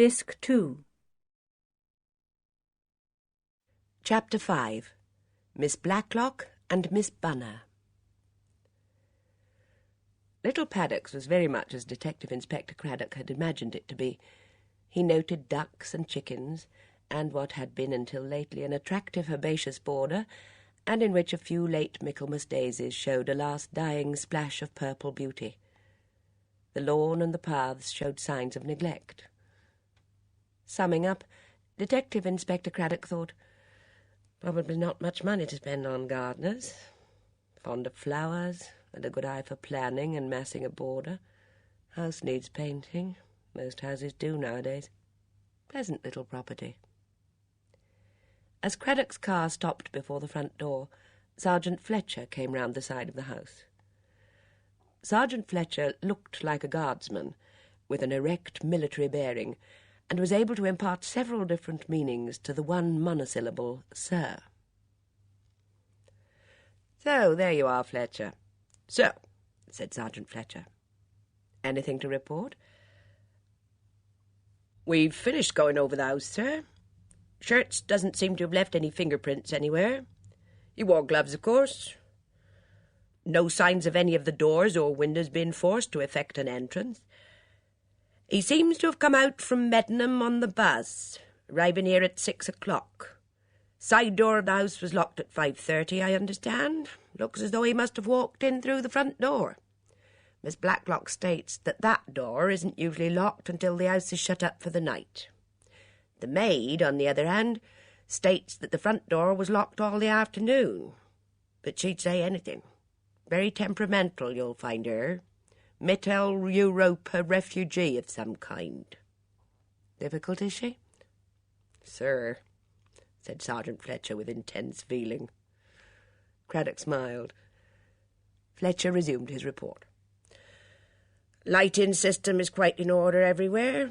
Disc 2. Chapter 5. Miss Blacklock and Miss Bunner. Little Paddocks was very much as Detective Inspector Craddock had imagined it to be. He noted ducks and chickens, and what had been until lately an attractive herbaceous border, and in which a few late Michaelmas daisies showed a last dying splash of purple beauty. The lawn and the paths showed signs of neglect. Summing up, Detective Inspector Craddock thought, probably not much money to spend on gardeners. Fond of flowers, and a good eye for planning and massing a border. House needs painting. Most houses do nowadays. Pleasant little property. As Craddock's car stopped before the front door, Sergeant Fletcher came round the side of the house. Sergeant Fletcher looked like a guardsman, with an erect military bearing, and was able to impart several different meanings to the one monosyllable, sir. "So, there you are, Fletcher." "So," said Sergeant Fletcher. "Anything to report?" "We've finished going over the house, sir. Shirts doesn't seem to have left any fingerprints anywhere. He wore gloves, of course. No signs of any of the doors or windows being forced to effect an entrance. He seems to have come out from Meddenham on the bus, arriving here at 6 o'clock. Side door of the house was locked at 5:30, I understand. Looks as though he must have walked in through the front door. Miss Blacklock states that that door isn't usually locked until the house is shut up for the night. The maid, on the other hand, states that the front door was locked all the afternoon. But she'd say anything. Very temperamental, you'll find her. Mittel Europa refugee of some kind." "Difficult, is she?" "Sir," said Sergeant Fletcher with intense feeling. Craddock smiled. Fletcher resumed his report. "Lighting system is quite in order everywhere.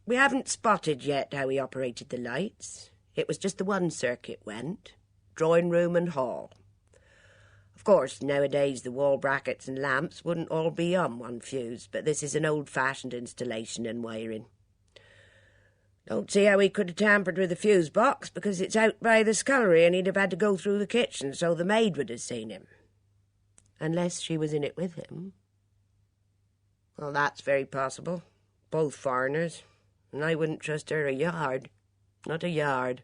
We haven't spotted yet how he operated the lights. It was just the one circuit went, drawing room and hall. Of course, nowadays the wall brackets and lamps wouldn't all be on one fuse, but this is an old-fashioned installation and wiring. Don't see how he could have tampered with the fuse box, because it's out by the scullery and he'd have had to go through the kitchen, so the maid would have seen him." "Unless she was in it with him." "Well, that's very possible. Both foreigners, and I wouldn't trust her a yard. Not a yard."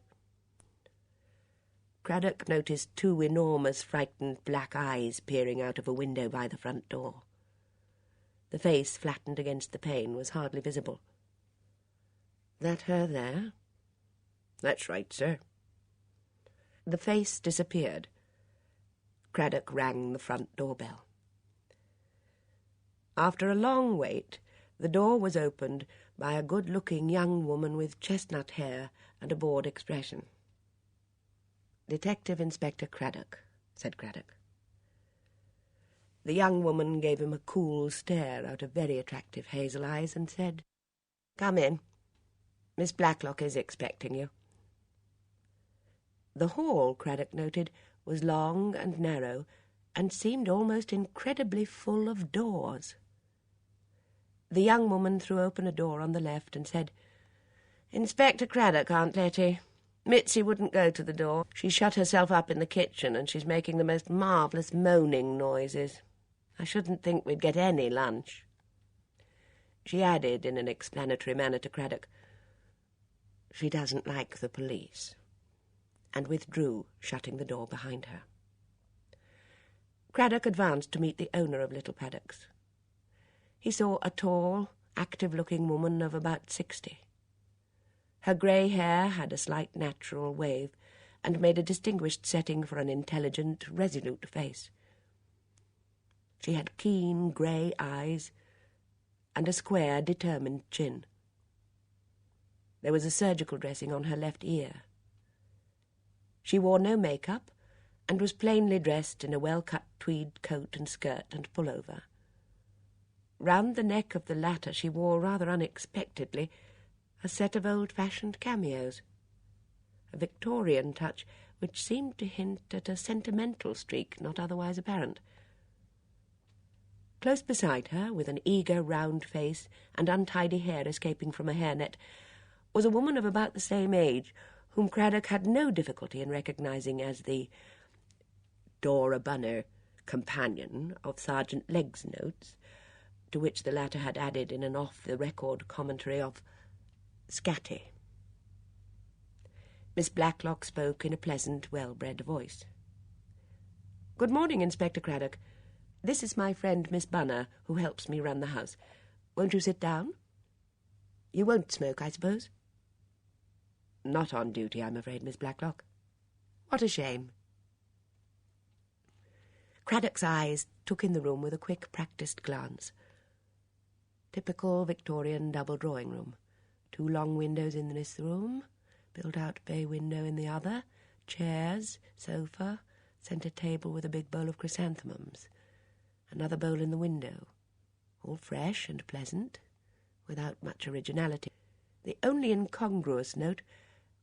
Craddock noticed two enormous, frightened black eyes peering out of a window by the front door. The face, flattened against the pane, was hardly visible. "That her there?" "That's right, sir." The face disappeared. Craddock rang the front doorbell. After a long wait, the door was opened by a good-looking young woman with chestnut hair and a bored expression. "Detective Inspector Craddock," said Craddock. The young woman gave him a cool stare out of very attractive hazel eyes and said, "Come in. Miss Blacklock is expecting you." The hall, Craddock noted, was long and narrow and seemed almost incredibly full of doors. The young woman threw open a door on the left and said, "Inspector Craddock, Aunt Letty. Mitzi wouldn't go to the door. She shut herself up in the kitchen, and she's making the most marvellous moaning noises. I shouldn't think we'd get any lunch." She added in an explanatory manner to Craddock, "She doesn't like the police," and withdrew, shutting the door behind her. Craddock advanced to meet the owner of Little Paddocks. He saw a tall, active-looking woman of about 60. Her grey hair had a slight natural wave and made a distinguished setting for an intelligent, resolute face. She had keen grey eyes and a square, determined chin. There was a surgical dressing on her left ear. She wore no makeup and was plainly dressed in a well-cut tweed coat and skirt and pullover. Round the neck of the latter she wore, rather unexpectedly, a set of old-fashioned cameos, a Victorian touch which seemed to hint at a sentimental streak not otherwise apparent. Close beside her, with an eager round face and untidy hair escaping from a hairnet, was a woman of about the same age, whom Craddock had no difficulty in recognising as the Dora Bunner companion of Sergeant Legg's notes, to which the latter had added in an off-the-record commentary of Scatty. Miss Blacklock spoke in a pleasant, well-bred voice. "Good morning, Inspector Craddock. This is my friend Miss Bunner, who helps me run the house. Won't you sit down? You won't smoke, I suppose?" "Not on duty, I'm afraid, Miss Blacklock." "What a shame." Craddock's eyes took in the room with a quick, practised glance. Typical Victorian double drawing-room. 2 long windows in this room, built-out bay window in the other, chairs, sofa, centre table with a big bowl of chrysanthemums, another bowl in the window, all fresh and pleasant, without much originality. The only incongruous note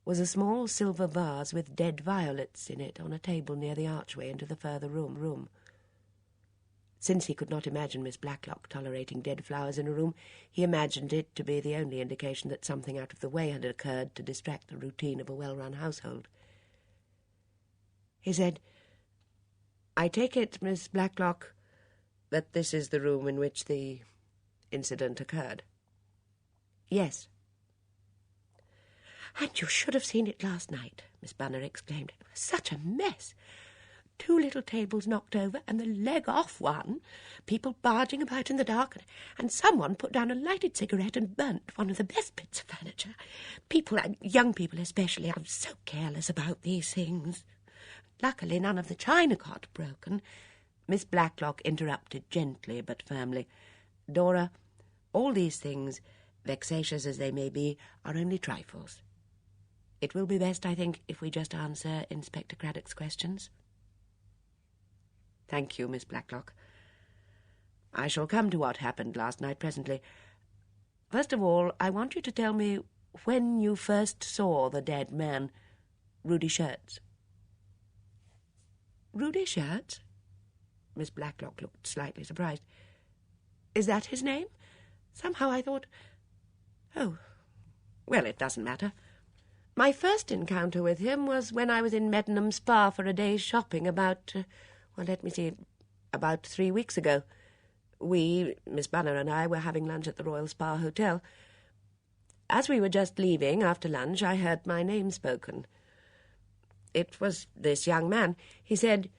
was a small silver vase with dead violets in it on a table near the archway into the further room. Since he could not imagine Miss Blacklock tolerating dead flowers in a room, he imagined it to be the only indication that something out of the way had occurred to distract the routine of a well-run household. He said, "I take it, Miss Blacklock, that this is the room in which the incident occurred?" "Yes." "And you should have seen it last night," Miss Bunner exclaimed. "It was such a mess. 2 little tables knocked over, and the leg off one, people barging about in the dark, and someone put down a lighted cigarette and burnt one of the best bits of furniture. People, and young people especially, are so careless about these things. Luckily none of the china got broken." Miss Blacklock interrupted gently but firmly. "Dora, all these things, vexatious as they may be, are only trifles. It will be best, I think, if we just answer Inspector Craddock's questions." "Thank you, Miss Blacklock. I shall come to what happened last night presently. First of all, I want you to tell me when you first saw the dead man, Rudy Shirts." "Rudy Shirts?" Miss Blacklock looked slightly surprised. "Is that his name? Somehow I thought... Oh, well, it doesn't matter. My first encounter with him was when I was in Meddenham Spa for a day's shopping about 3 weeks ago. We, Miss Bunner and I, were having lunch at the Royal Spa Hotel. As we were just leaving after lunch, I heard my name spoken. It was this young man. He said,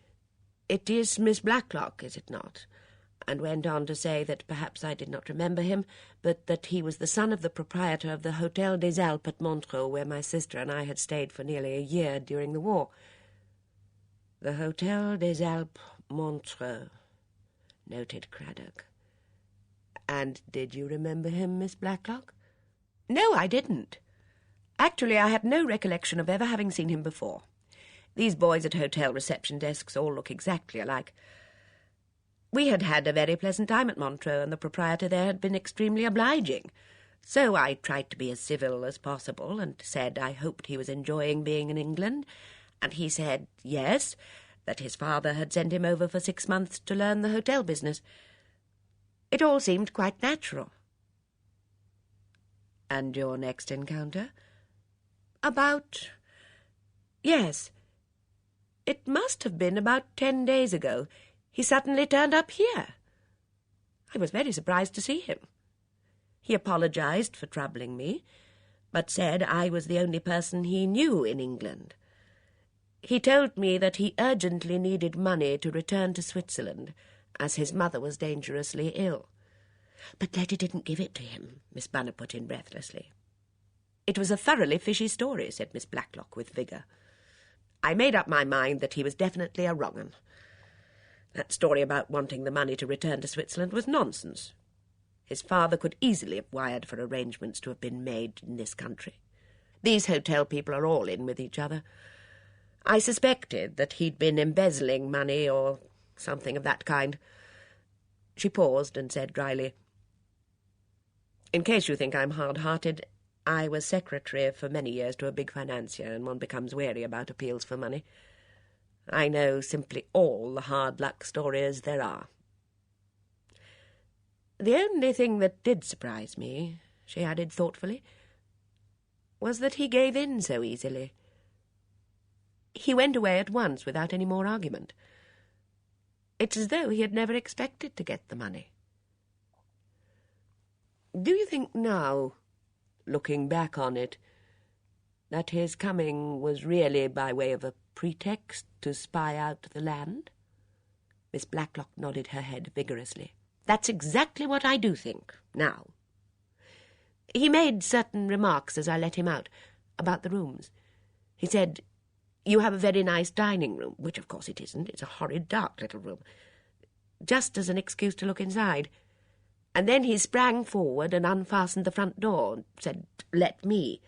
'It is Miss Blacklock, is it not?' and went on to say that perhaps I did not remember him, but that he was the son of the proprietor of the Hotel des Alpes at Montreux, where my sister and I had stayed for nearly a year during the war." "The Hotel des Alpes, Montreux," noted Craddock. "And did you remember him, Miss Blacklock?" "No, I didn't. Actually, I had no recollection of ever having seen him before. These boys at hotel reception desks all look exactly alike. We had had a very pleasant time at Montreux, and the proprietor there had been extremely obliging. So I tried to be as civil as possible, and said I hoped he was enjoying being in England, and he said yes, that his father had sent him over for 6 months to learn the hotel business. It all seemed quite natural." "And your next encounter?" Yes, it must have been about 10 days ago. He suddenly turned up here. I was very surprised to see him. He apologised for troubling me, but said I was the only person he knew in England. He told me that he urgently needed money to return to Switzerland, as his mother was dangerously ill. "But Letty didn't give it to him," Miss Bunner put in breathlessly. "It was a thoroughly fishy story," said Miss Blacklock with vigour. "I made up my mind that he was definitely a wrong 'un. That story about wanting the money to return to Switzerland was nonsense. His father could easily have wired for arrangements to have been made in this country. These hotel people are all in with each other. I suspected that he'd been embezzling money or something of that kind." She paused and said dryly, "In case you think I'm hard-hearted, I was secretary for many years to a big financier, and one becomes wary about appeals for money. I know simply all the hard-luck stories there are. The only thing that did surprise me," she added thoughtfully, was that he gave in so easily. He went away at once without any more argument. It's as though he had never expected to get the money. Do you think now, looking back on it, that his coming was really by way of a pretext to spy out the land? Miss Blacklock nodded her head vigorously. That's exactly what I do think, now. He made certain remarks as I let him out, about the rooms. He said, "You have a very nice dining room," which of course it isn't. It's a horrid dark little room. Just as an excuse to look inside. And then he sprang forward and unfastened the front door and said, "Let me."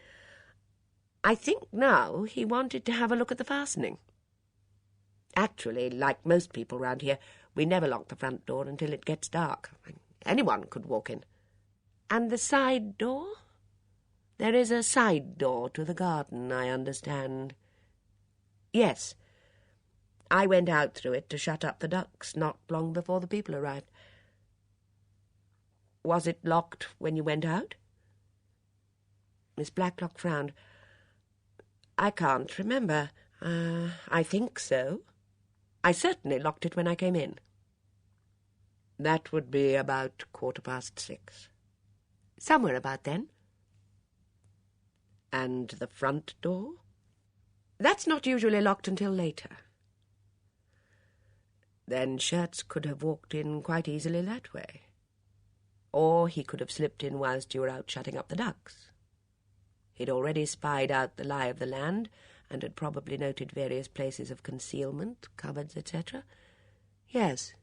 I think now he wanted to have a look at the fastening. Actually, like most people round here, we never lock the front door until it gets dark. Anyone could walk in. And the side door? There is a side door to the garden, I understand. Yes. I went out through it to shut up the ducks not long before the people arrived. Was it locked when you went out? Miss Blacklock frowned. I can't remember. I think so. I certainly locked it when I came in. That would be about 6:15. Somewhere about then. And the front door? That's not usually locked until later. Then Schertz could have walked in quite easily that way. Or he could have slipped in whilst you were out shutting up the ducks. He'd already spied out the lie of the land, and had probably noted various places of concealment, cupboards, etc. Yes,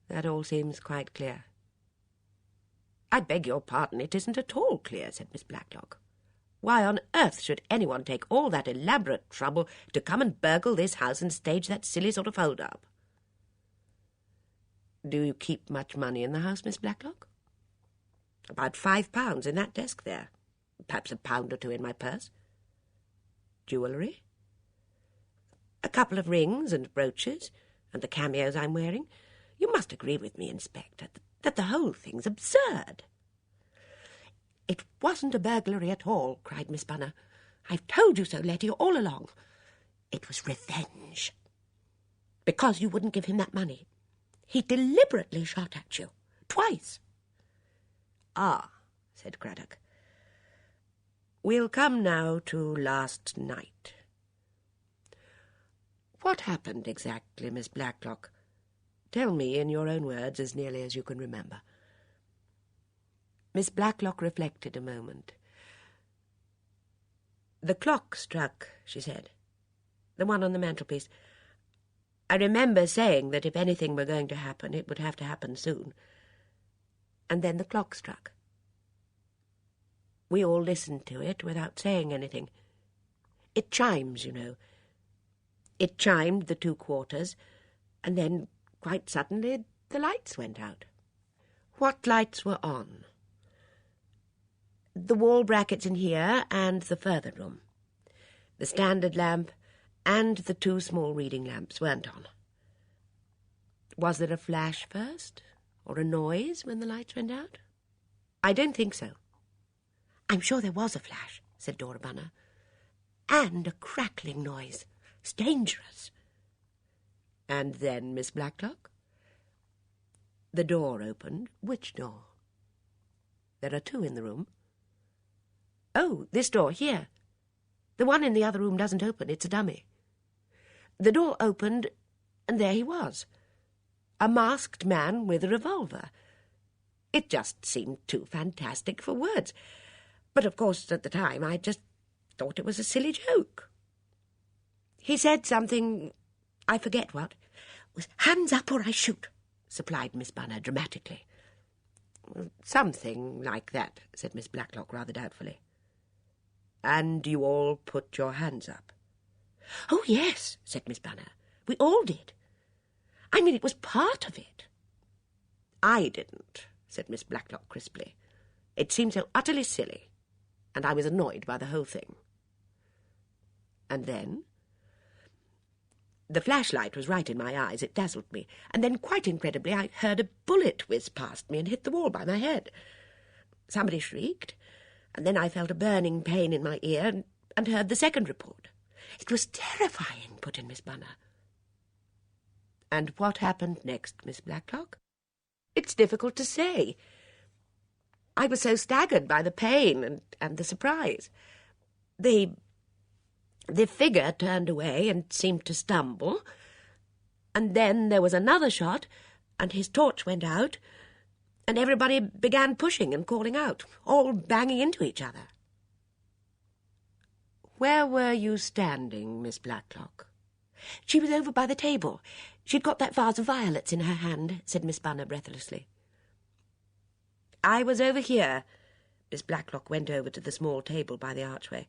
that all seems quite clear. I beg your pardon, it isn't at all clear, said Miss Blacklock. Why on earth should anyone take all that elaborate trouble to come and burgle this house and stage that silly sort of hold-up? Do you keep much money in the house, Miss Blacklock? About £5 in that desk there. Perhaps £1 or 2 in my purse. Jewellery? A couple of rings and brooches, and the cameos I'm wearing. You must agree with me, Inspector, that the whole thing's absurd. It wasn't a burglary at all, cried Miss Bunner. I've told you so, Letty, all along. It was revenge. Because you wouldn't give him that money. He deliberately shot at you. Twice. Ah, said Craddock. We'll come now to last night. What happened exactly, Miss Blacklock? Tell me in your own words as nearly as you can remember. Miss Blacklock reflected a moment. The clock struck, she said. The one on the mantelpiece. I remember saying that if anything were going to happen, it would have to happen soon. And then the clock struck. We all listened to it without saying anything. It chimes, you know. It chimed the 2 quarters, and then, quite suddenly, the lights went out. What lights were on? The wall brackets in here and the further room. The standard lamp and the 2 small reading lamps weren't on. Was there a flash first, or a noise when the lights went out? I don't think so. I'm sure there was a flash, said Dora Bunner. And a crackling noise. It's dangerous. And then, Miss Blacklock? The door opened. Which door? There are 2 in the room. Oh, this door, here. The one in the other room doesn't open, it's a dummy. The door opened, and there he was. A masked man with a revolver. It just seemed too fantastic for words. But, of course, at the time, I just thought it was a silly joke. He said something, I forget what. It was, "Hands up or I shoot," supplied Miss Bunner dramatically. Something like that, said Miss Blacklock rather doubtfully. And you all put your hands up? Oh, yes, said Miss Bunner. We all did. I mean, it was part of it. I didn't, said Miss Blacklock crisply. It seemed so utterly silly, and I was annoyed by the whole thing. And then? The flashlight was right in my eyes. It dazzled me. And then, quite incredibly, I heard a bullet whiz past me and hit the wall by my head. Somebody shrieked, and then I felt a burning pain in my ear and heard the second report. It was terrifying, put in Miss Bunner. And what happened next, Miss Blacklock? It's difficult to say. I was so staggered by the pain and the surprise. The figure turned away and seemed to stumble, and then there was another shot, and his torch went out, and everybody began pushing and calling out, all banging into each other. Where were you standing, Miss Blacklock? She was over by the table. She'd got that vase of violets in her hand, said Miss Bunner breathlessly. I was over here. Miss Blacklock went over to the small table by the archway.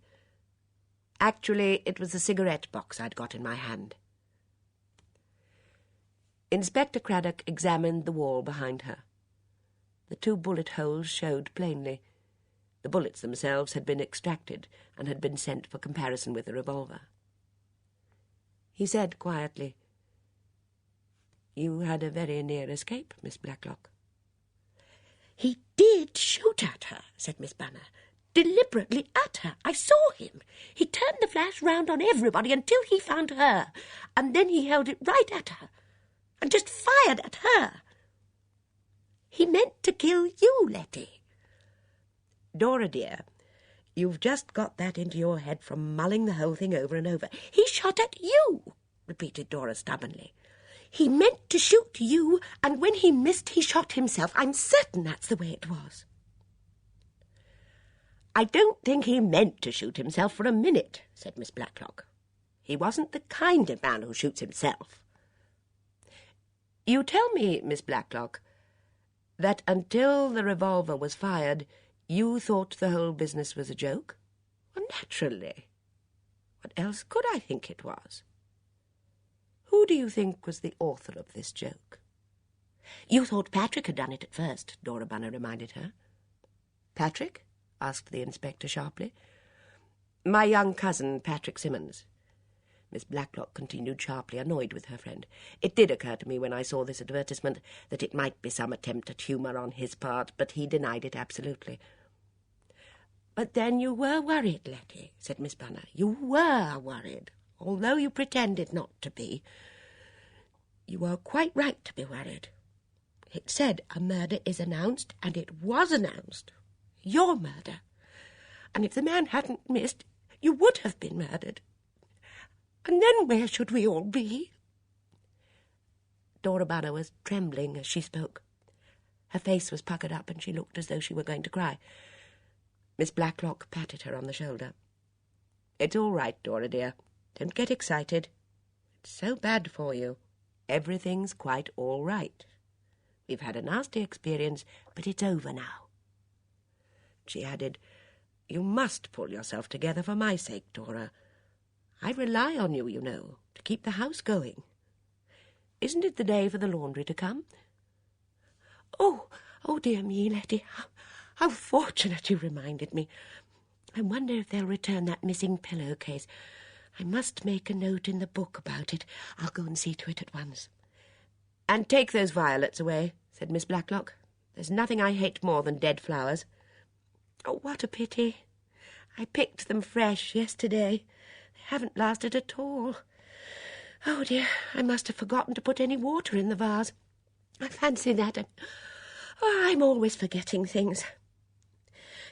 Actually, it was the cigarette box I'd got in my hand. Inspector Craddock examined the wall behind her. The 2 bullet holes showed plainly. The bullets themselves had been extracted and had been sent for comparison with the revolver. He said quietly, "You had a very near escape, Miss Blacklock." "He did shoot at her," said Miss Bunner. "Deliberately at her. I saw him. He turned the flash round on everybody until he found her, and then he held it right at her, and just fired at her. He meant to kill you, Letty." "Dora, dear, you've just got that into your head from mulling the whole thing over and over." "He shot at you," repeated Dora stubbornly. "He meant to shoot you, and when he missed, he shot himself. I'm certain that's the way it was." "I don't think he meant to shoot himself for a minute," said Miss Blacklock. "He wasn't the kind of man who shoots himself." "You tell me, Miss Blacklock, that until the revolver was fired, you thought the whole business was a joke?" "Well, naturally. What else could I think it was?" "Who do you think was the author of this joke?" "You thought Patrick had done it at first," Dora Bunner reminded her. "Patrick?" asked the inspector sharply. "My young cousin, Patrick Simmons." Miss Blacklock continued sharply, annoyed with her friend. "It did occur to me when I saw this advertisement that it might be some attempt at humour on his part, but he denied it absolutely." "But then you were worried, Letty," said Miss Bunner. "You were worried, although you pretended not to be. You were quite right to be worried. It said a murder is announced, and it was announced. Your murder. And if the man hadn't missed, you would have been murdered. And then where should we all be?" Dora Bunner was trembling as she spoke. Her face was puckered up, and she looked as though she were going to cry. Miss Blacklock patted her on the shoulder. "It's all right, Dora, dear. Don't get excited. It's so bad for you. Everything's quite all right. We've had a nasty experience, but it's over now." She added, "You must pull yourself together for my sake, Dora. I rely on you, you know, to keep the house going. Isn't it the day for the laundry to come?" Oh, dear me, Letty, how fortunate you reminded me. I wonder if they'll return that missing pillowcase. I must make a note in the book about it. I'll go and see to it at once." "And take those violets away," said Miss Blacklock. "There's nothing I hate more than dead flowers." "Oh, what a pity. I picked them fresh yesterday. They haven't lasted at all. Oh, dear, I must have forgotten to put any water in the vase. I fancy that. I'm always forgetting things.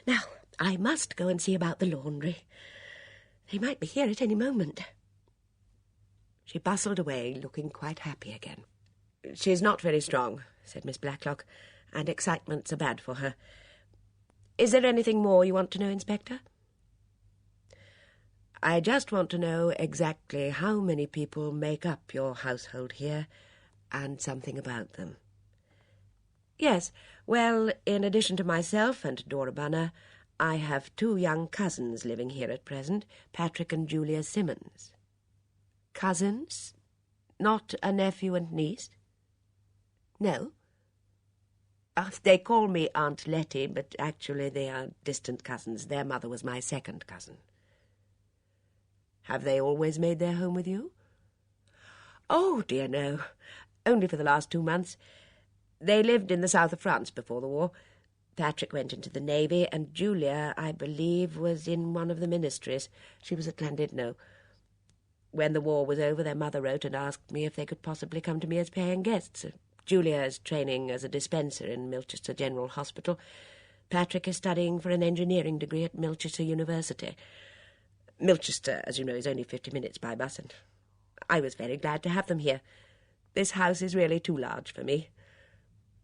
Now, I must go and see about the laundry. They might be here at any moment." She bustled away, looking quite happy again. "She's not very strong," said Miss Blacklock, "and excitements are bad for her. Is there anything more you want to know, Inspector?" "I just want to know exactly how many people make up your household here, and something about them." "Yes, well, in addition to myself and Dora Bunner, I have 2 young cousins living here at present, Patrick and Julia Simmons." "Cousins? Not a nephew and niece?" "No." They call me Aunt Letty, but actually they are distant cousins. Their mother was my second cousin." "Have they always made their home with you?" "Oh, dear, no. Only for the last 2 months. They lived in the south of France before the war. Patrick went into the Navy, and Julia, I believe, was in one of the ministries. She was at Llandudno. When the war was over, their mother wrote and asked me if they could possibly come to me as paying guests. Julia is training as a dispenser in Milchester General Hospital. Patrick is studying for an engineering degree at Milchester University. Milchester, as you know, is only 50 minutes by bus, and I was very glad to have them here. This house is really too large for me.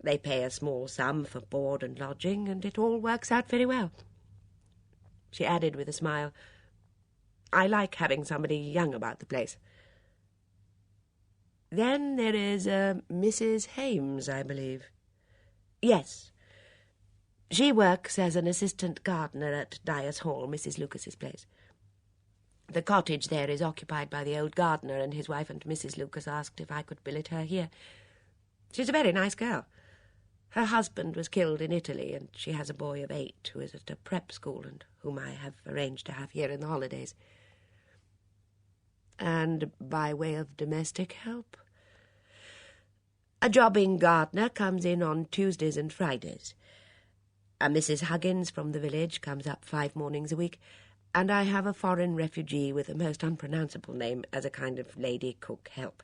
They pay a small sum for board and lodging, and it all works out very well. She added with a smile, I like having somebody young about the place. Then there is Mrs. Hames, I believe. Yes. She works as an assistant gardener at Dyer's Hall, Mrs. Lucas's place. The cottage there is occupied by the old gardener, and his wife and Mrs. Lucas asked if I could billet her here. She's a very nice girl. Her husband was killed in Italy, and she has a boy of 8 who is at a prep school and whom I have arranged to have here in the holidays. And by way of domestic help, a jobbing gardener comes in on Tuesdays and Fridays. A Mrs. Huggins from the village comes up 5 mornings a week, and I have a foreign refugee with a most unpronounceable name as a kind of lady cook help.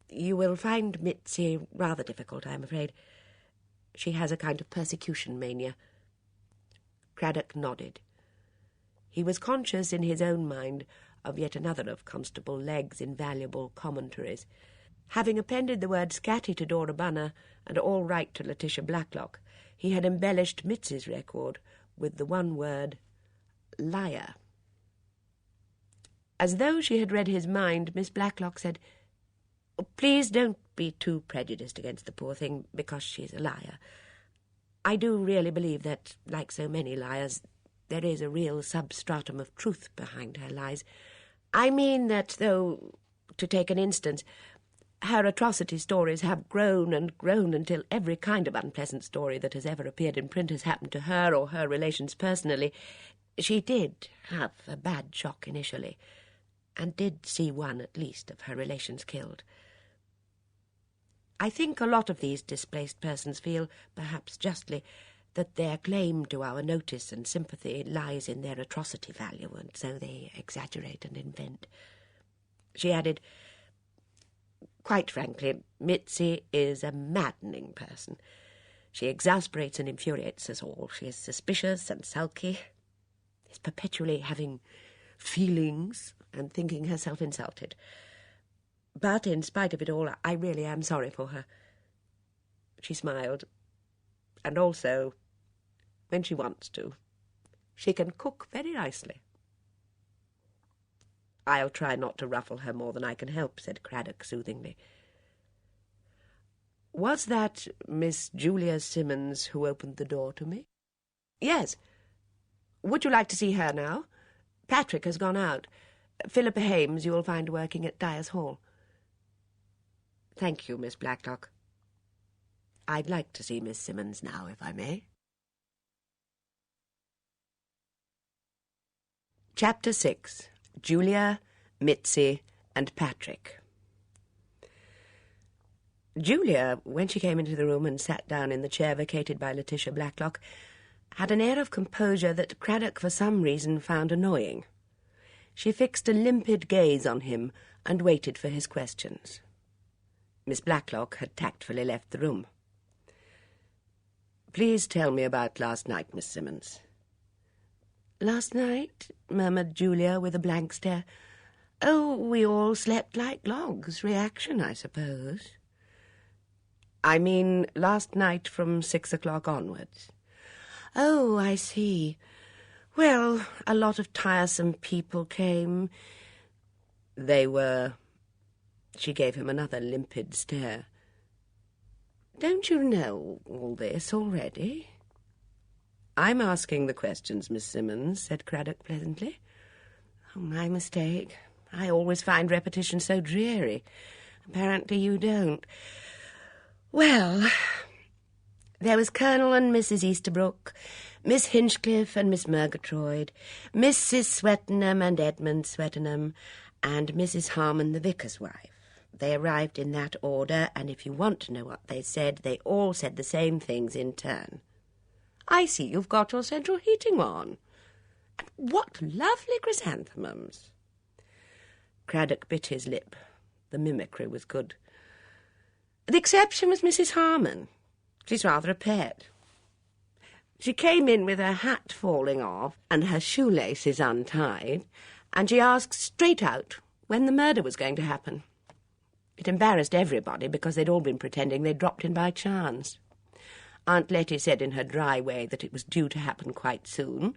You will find Mitzi rather difficult, I'm afraid. She has a kind of persecution mania. Craddock nodded. He was conscious in his own mind of yet another of Constable Legg's invaluable commentaries. Having appended the word scatty to Dora Bunner and all right to Letitia Blacklock, he had embellished Mitzi's record with the one word, liar. As though she had read his mind, Miss Blacklock said, Please don't be too prejudiced against the poor thing because she's a liar. I do really believe that, like so many liars, there is a real substratum of truth behind her lies. I mean that, though, to take an instance, her atrocity stories have grown and grown until every kind of unpleasant story that has ever appeared in print has happened to her or her relations personally. She did have a bad shock initially, and did see one, at least, of her relations killed. I think a lot of these displaced persons feel, perhaps justly, that their claim to our notice and sympathy lies in their atrocity value, and so they exaggerate and invent. She added, Quite frankly, Mitzi is a maddening person. She exasperates and infuriates us all. She is suspicious and sulky, is perpetually having feelings and thinking herself insulted. But in spite of it all, I really am sorry for her. She smiled. And also, when she wants to, she can cook very nicely. I'll try not to ruffle her more than I can help, said Craddock soothingly. Was that Miss Julia Simmons who opened the door to me? Yes. Would you like to see her now? Patrick has gone out. Philippa Hames you will find working at Dyer's Hall. Thank you, Miss Blacklock. I'd like to see Miss Simmons now, if I may. Chapter 6. Julia, Mitzi, and Patrick. Julia, when she came into the room and sat down in the chair vacated by Letitia Blacklock, had an air of composure that Craddock for some reason found annoying. She fixed a limpid gaze on him and waited for his questions. Miss Blacklock had tactfully left the room. Please tell me about last night, Miss Simmons. Last night, murmured Julia with a blank stare. Oh, we all slept like logs. Reaction, I suppose. I mean last night from 6 o'clock onwards. Oh, I see. Well, a lot of tiresome people came. They were... She gave him another limpid stare. Don't you know all this already? I'm asking the questions, Miss Simmons, said Craddock pleasantly. Oh, my mistake. I always find repetition so dreary. Apparently you don't. Well, there was Colonel and Mrs. Easterbrook, Miss Hinchcliffe and Miss Murgatroyd, Mrs. Swettenham and Edmund Swettenham, and Mrs. Harmon, the vicar's wife. They arrived in that order, and if you want to know what they said all said the same things in turn. I see you've got your central heating on. And what lovely chrysanthemums. Craddock bit his lip. The mimicry was good. The exception was Mrs. Harmon. She's rather a pet. She came in with her hat falling off and her shoelaces untied, and she asked straight out when the murder was going to happen. It embarrassed everybody because they'd all been pretending they'd dropped in by chance. Aunt Letty said in her dry way that it was due to happen quite soon.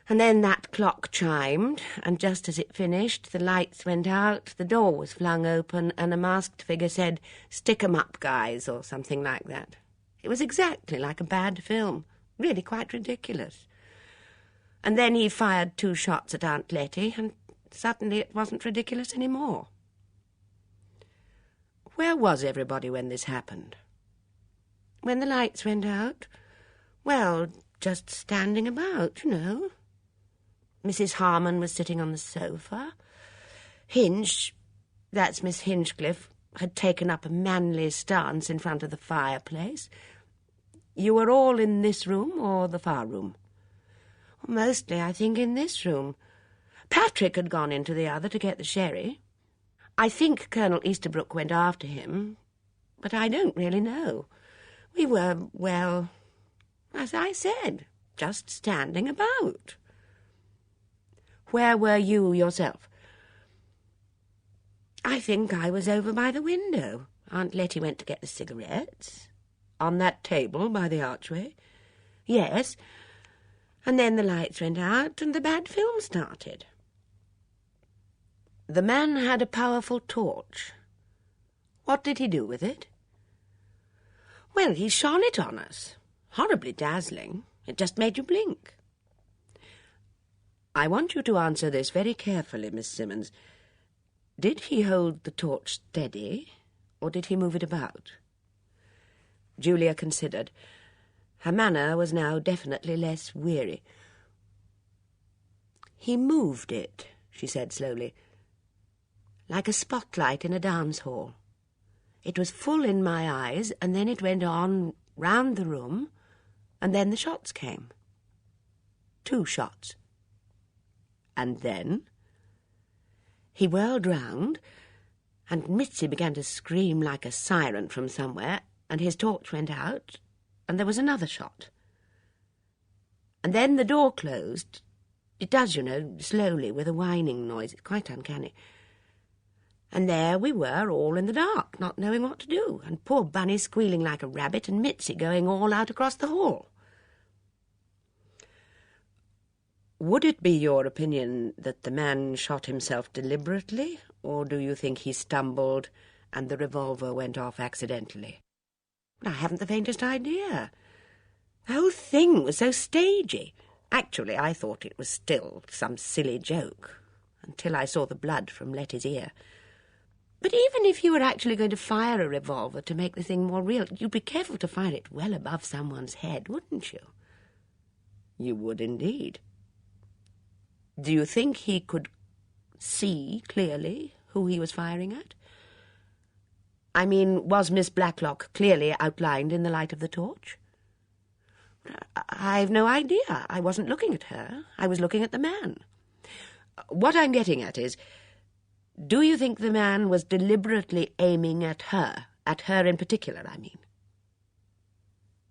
And then that clock chimed, and just as it finished, the lights went out, the door was flung open, and a masked figure said, "Stick 'em up, guys," or something like that. It was exactly like a bad film, really quite ridiculous. And then he fired 2 shots at Aunt Letty, and suddenly it wasn't ridiculous any more. Where was everybody when this happened? When the lights went out? Well, just standing about, you know. Mrs. Harmon was sitting on the sofa. Hinge, that's Miss Hinchcliffe, had taken up a manly stance in front of the fireplace. You were all in this room or the far room? Mostly, I think, in this room. Patrick had gone into the other to get the sherry. I think Colonel Easterbrook went after him, but I don't really know. We were, well, as I said, just standing about. Where were you yourself? I think I was over by the window. Aunt Letty went to get the cigarettes. On that table by the archway? Yes. And then the lights went out and the bad film started. The man had a powerful torch. What did he do with it? Well, he shone it on us. Horribly dazzling. It just made you blink. I want you to answer this very carefully, Miss Simmons. Did he hold the torch steady, or did he move it about? Julia considered. Her manner was now definitely less weary. He moved it, she said slowly, like a spotlight in a dance hall. It was full in my eyes, and then it went on round the room, and then the shots came. 2 shots. And then he whirled round, and Mitzi began to scream like a siren from somewhere, and his torch went out, and there was another shot. And then the door closed. It does, you know, slowly, with a whining noise. It's quite uncanny. And there we were, all in the dark, not knowing what to do, and poor Bunny squealing like a rabbit, and Mitzi going all out across the hall. Would it be your opinion that the man shot himself deliberately, or do you think he stumbled and the revolver went off accidentally? I haven't the faintest idea. The whole thing was so stagey. Actually, I thought it was still some silly joke, until I saw the blood from Letty's ear. But even if you were actually going to fire a revolver to make the thing more real, you'd be careful to fire it well above someone's head, wouldn't you? You would indeed. Do you think he could see clearly who he was firing at? I mean, was Miss Blacklock clearly outlined in the light of the torch? I've no idea. I wasn't looking at her. I was looking at the man. What I'm getting at is, do you think the man was deliberately aiming at her in particular, I mean?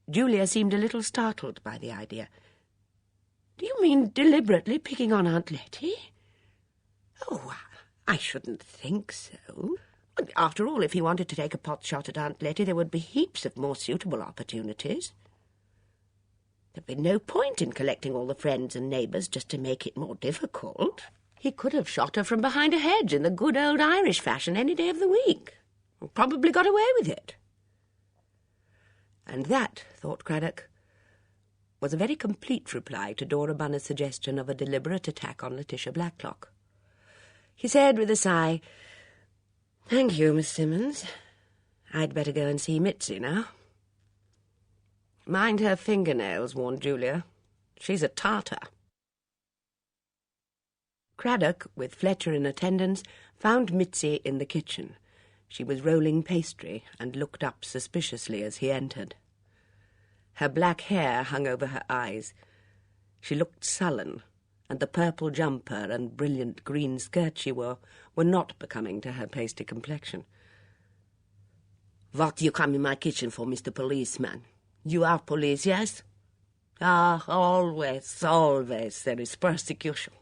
Julia seemed a little startled by the idea. Do you mean deliberately picking on Aunt Letty? Oh, I shouldn't think so. After all, if he wanted to take a pot shot at Aunt Letty, there would be heaps of more suitable opportunities. There'd be no point in collecting all the friends and neighbours just to make it more difficult. He could have shot her from behind a hedge in the good old Irish fashion any day of the week, and probably got away with it. And that, thought Craddock, was a very complete reply to Dora Bunner's suggestion of a deliberate attack on Letitia Blacklock. He said with a sigh, "Thank you, Miss Simmons. I'd better go and see Mitzi now." "Mind her fingernails," warned Julia. "She's a Tartar." Craddock, with Fletcher in attendance, found Mitzi in the kitchen. She was rolling pastry and looked up suspiciously as he entered. Her black hair hung over her eyes. She looked sullen, and the purple jumper and brilliant green skirt she wore were not becoming to her pasty complexion. "What do you come in my kitchen for, Mr. Policeman? You are police, yes? Ah, always there is persecution.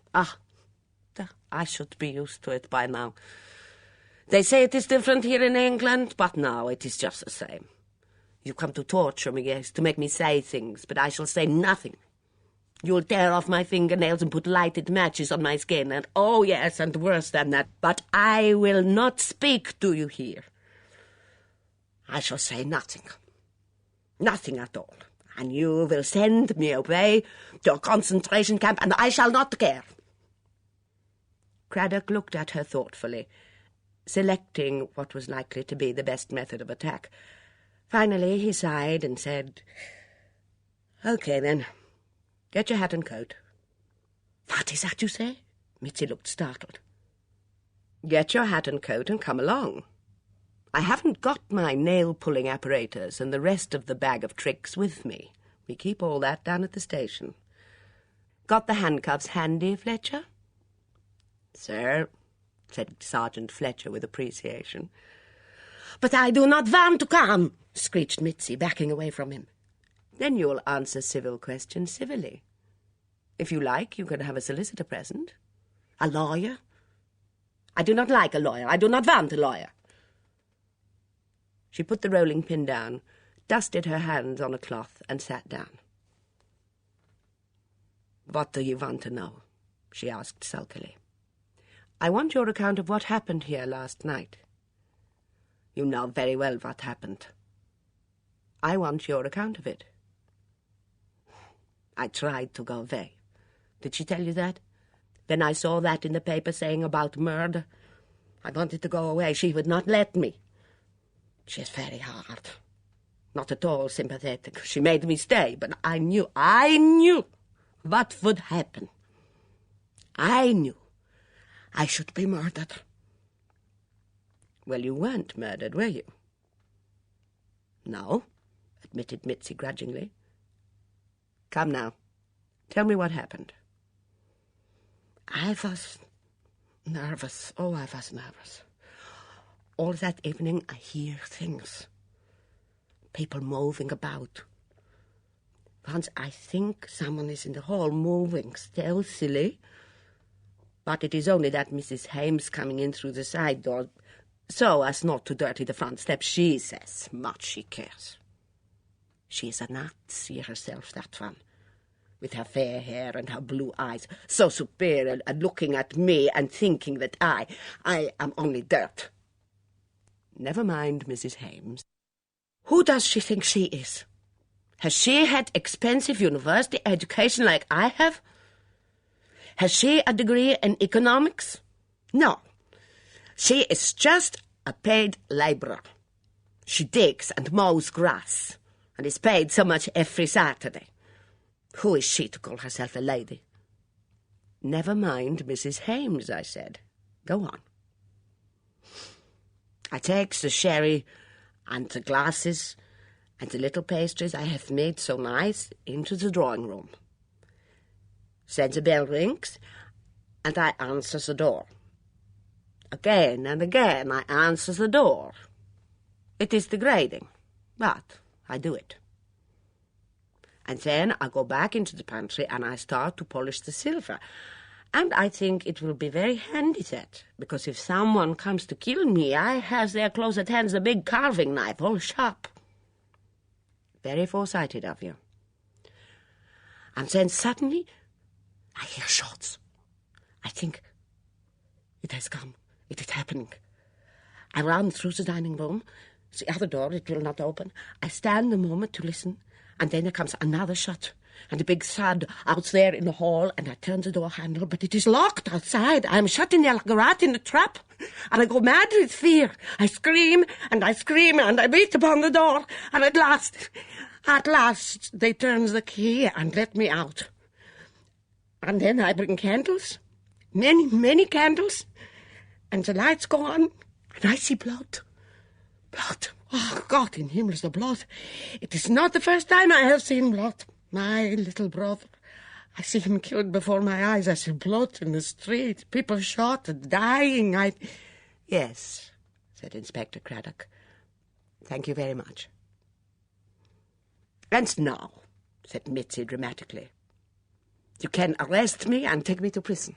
I should be used to it by now. They say it is different here in England, but now it is just the same. You come to torture me, yes, to make me say things, but I shall say nothing. You'll tear off my fingernails and put lighted matches on my skin, and oh yes, and worse than that, but I will not speak to you here. I shall say nothing. Nothing at all. And you will send me away to a concentration camp, and I shall not care." Craddock looked at her thoughtfully, selecting what was likely to be the best method of attack. Finally he sighed and said, "Okay, then. Get your hat and coat." "What is that you say?" Mitzi looked startled. "Get your hat and coat and come along. I haven't got my nail-pulling apparatus and the rest of the bag of tricks with me. We keep all that down at the station. Got the handcuffs handy, Fletcher?" "Sir," said Sergeant Fletcher with appreciation. "But I do not want to come," screeched Mitzi, backing away from him. "Then you'll answer civil questions civilly. If you like, you can have a solicitor present." "A lawyer?" "I do not like a lawyer. I do not want a lawyer." She put the rolling pin down, dusted her hands on a cloth, and sat down. "What do you want to know?" she asked sulkily. "I want your account of what happened here last night." "You know very well what happened." "I want your account of it." "I tried to go away. Did she tell you that? Then I saw that in the paper saying about murder. I wanted to go away. She would not let me. She is very hard. Not at all sympathetic. She made me stay, but I knew what would happen. I knew I should be murdered." "Well, you weren't murdered, were you?" "No," admitted Mitzi grudgingly. "Come now, tell me what happened." "I was nervous. Oh, I was nervous. All that evening I hear things. People moving about. Once I think someone is in the hall moving stealthily. But it is only that Mrs. Hames coming in through the side door, so as not to dirty the front steps. She says much she cares. She is a Nazi herself, that one, with her fair hair and her blue eyes, so superior, and looking at me and thinking that I am only dirt. Never mind Mrs. Hames. Who does she think she is? Has she had expensive university education like I have? Has she a degree in economics? No. She is just a paid labourer. She digs and mows grass, and is paid so much every Saturday. Who is she to call herself a lady? Never mind Mrs. Hames, I said. Go on. I takes the sherry and the glasses and the little pastries I have made so nice into the drawing room. Then the bell rings, and I answers the door. Again and again I answers the door. It is degrading, but I do it. And then I go back into the pantry and I start to polish the silver. And I think it will be very handy that, because if someone comes to kill me, I have there close at hand a big carving knife, all sharp. Very foresighted of you. And then suddenly I hear shots. I think it has come. It is happening. I run through the dining room. The other door, it will not open. I stand a moment to listen, and then there comes another shot, and a big thud out there in the hall, and I turn the door handle, but it is locked outside. I am shut in there like a rat in a trap, and I go mad with fear. I scream, and I beat upon the door, and at last, they turn the key and let me out. And then I bring candles, many, many candles, and the lights go on, and I see blood. Blood! Oh, God in Himmels, the blood! It is not the first time I have seen blood. My little brother. I see him killed before my eyes. I see blood in the street. People shot and dying. Yes, said Inspector Craddock. Thank you very much. And now, said Mitzi dramatically, you can arrest me and take me to prison.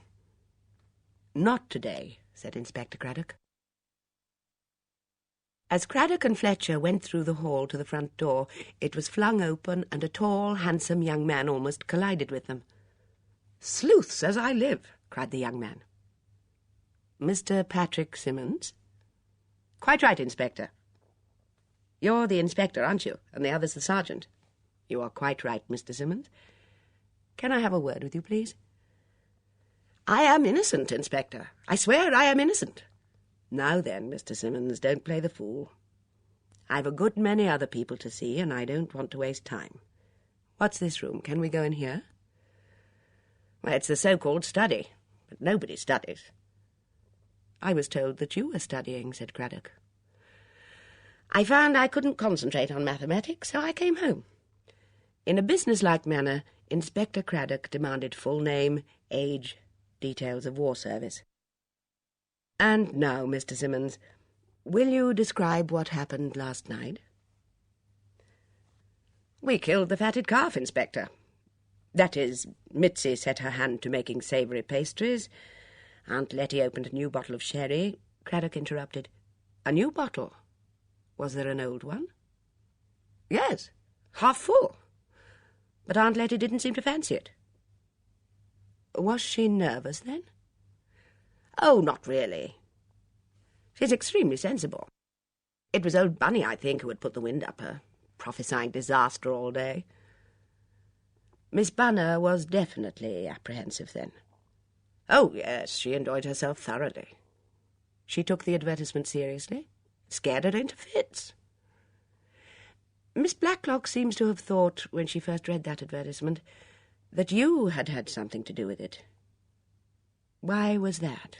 Not today, said Inspector Craddock. As Craddock and Fletcher went through the hall to the front door, it was flung open and a tall, handsome young man almost collided with them. "Sleuths as I live," cried the young man. "Mr. Patrick Simmons?" "Quite right, Inspector." "You're the inspector, aren't you? And the other's the sergeant." "You are quite right, Mr. Simmons. Can I have a word with you, please?" "I am innocent, Inspector. I swear I am innocent." "Now then, Mr. Simmons, don't play the fool. I've a good many other people to see, and I don't want to waste time. What's this room? Can we go in here?" "Well, it's the so-called study, but nobody studies." "I was told that you were studying," said Craddock. "I found I couldn't concentrate on mathematics, so I came home." In a businesslike manner, Inspector Craddock demanded full name, age, details of war service. "And now, Mr. Simmons, will you describe what happened last night?" "We killed the fatted calf, Inspector. That is, Mitzi set her hand to making savoury pastries. Aunt Letty opened a new bottle of sherry." Craddock interrupted. "A new bottle? Was there an old one?" "Yes, half full. But Aunt Letty didn't seem to fancy it." "Was she nervous, then?" "Oh, not really. She's extremely sensible. It was old Bunny, I think, who had put the wind up her, prophesying disaster all day." "Miss Bunner was definitely apprehensive, then?" "Oh, yes, she enjoyed herself thoroughly." "She took the advertisement seriously?" "Scared her into fits." "Miss Blacklock seems to have thought, when she first read that advertisement, that you had had something to do with it. Why was that?"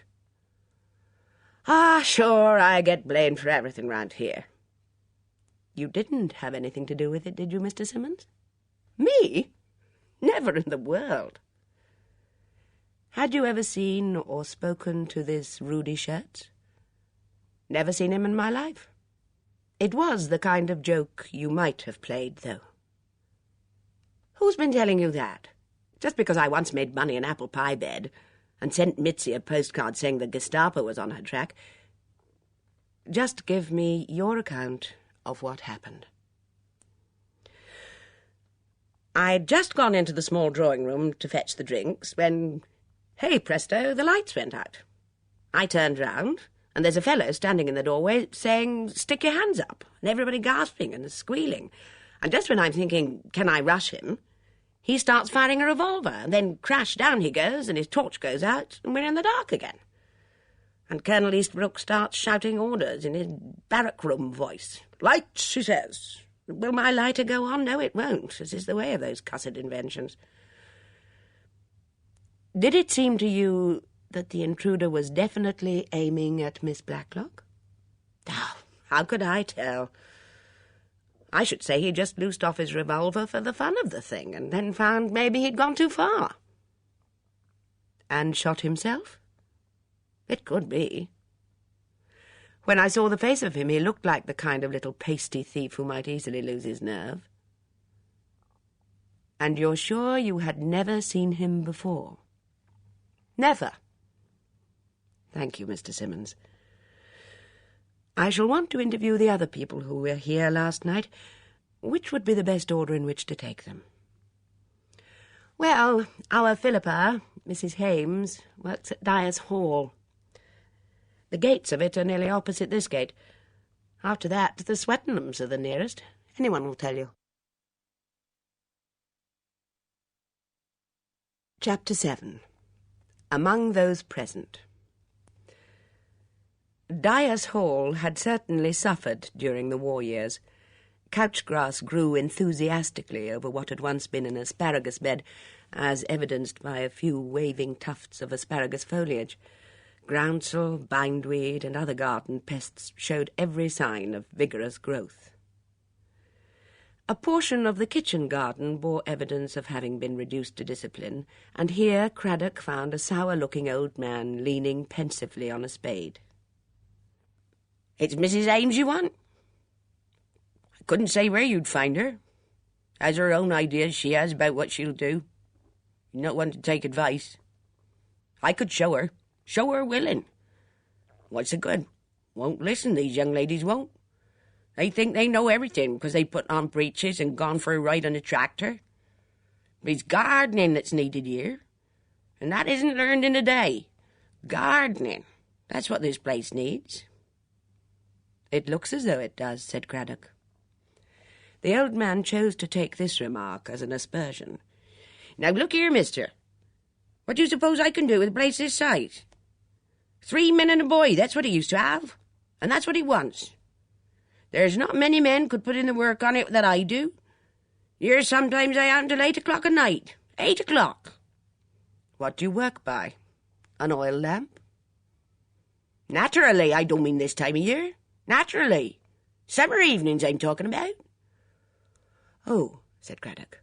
"Ah, sure, I get blamed for everything round here." "You didn't have anything to do with it, did you, Mr. Simmons?" "Me? Never in the world." "Had you ever seen or spoken to this Rudy Schertz?" "Never seen him in my life." "It was the kind of joke you might have played, though." "Who's been telling you that? Just because I once made money in apple pie bed and sent Mitzi a postcard saying the Gestapo was on her track." "Just give me your account of what happened." "I'd just gone into the small drawing-room to fetch the drinks when, hey presto, the lights went out. I turned round, and there's a fellow standing in the doorway saying, 'Stick your hands up,' and everybody gasping and squealing. And just when I'm thinking, can I rush him, he starts firing a revolver, and then crash down he goes, and his torch goes out, and we're in the dark again. And Colonel Eastbrook starts shouting orders in his barrack-room voice. 'Lights,' he says. Will my lighter go on? No, it won't, as is the way of those cussed inventions." "Did it seem to you that the intruder was definitely aiming at Miss Blacklock?" "Oh, how could I tell? I should say he just loosed off his revolver for the fun of the thing, and then found maybe he'd gone too far." "And shot himself?" "It could be. When I saw the face of him, he looked like the kind of little pasty thief who might easily lose his nerve." "And you're sure you had never seen him before?" "Never." "Thank you, Mr. Simmons. I shall want to interview the other people who were here last night. Which would be the best order in which to take them?" "Well, our Philippa, Mrs. Hames, works at Dyer's Hall. The gates of it are nearly opposite this gate. After that, the Swettenhams are the nearest. Anyone will tell you." Chapter 7. Among Those Present. Dyer's Hall had certainly suffered during the war years. Couch grass grew enthusiastically over what had once been an asparagus bed, as evidenced by a few waving tufts of asparagus foliage. Groundsel, bindweed, and other garden pests showed every sign of vigorous growth. A portion of the kitchen garden bore evidence of having been reduced to discipline, and here Craddock found a sour-looking old man leaning pensively on a spade. "It's Mrs. Ames you want?" "I couldn't say where you'd find her. Has her own ideas, she has, about what she'll do. You're not one to take advice. I could show her willing. What's the good? Won't listen, these young ladies won't. They think they know everything because they put on breeches and gone for a ride on a tractor. But it's gardening that's needed here, and that isn't learned in a day. Gardening, that's what this place needs." "It looks as though it does," said Craddock. The old man chose to take this remark as an aspersion. "Now look here, mister. What do you suppose I can do with a place this size? 3 men and a boy, that's what he used to have, and that's what he wants. There's not many men could put in the work on it that I do. Here sometimes I out until 8 o'clock at night. 8 o'clock. "What do you work by? An oil lamp?" "Naturally, I don't mean this time of year. Naturally. Summer evenings I'm talking about." "Oh," said Craddock.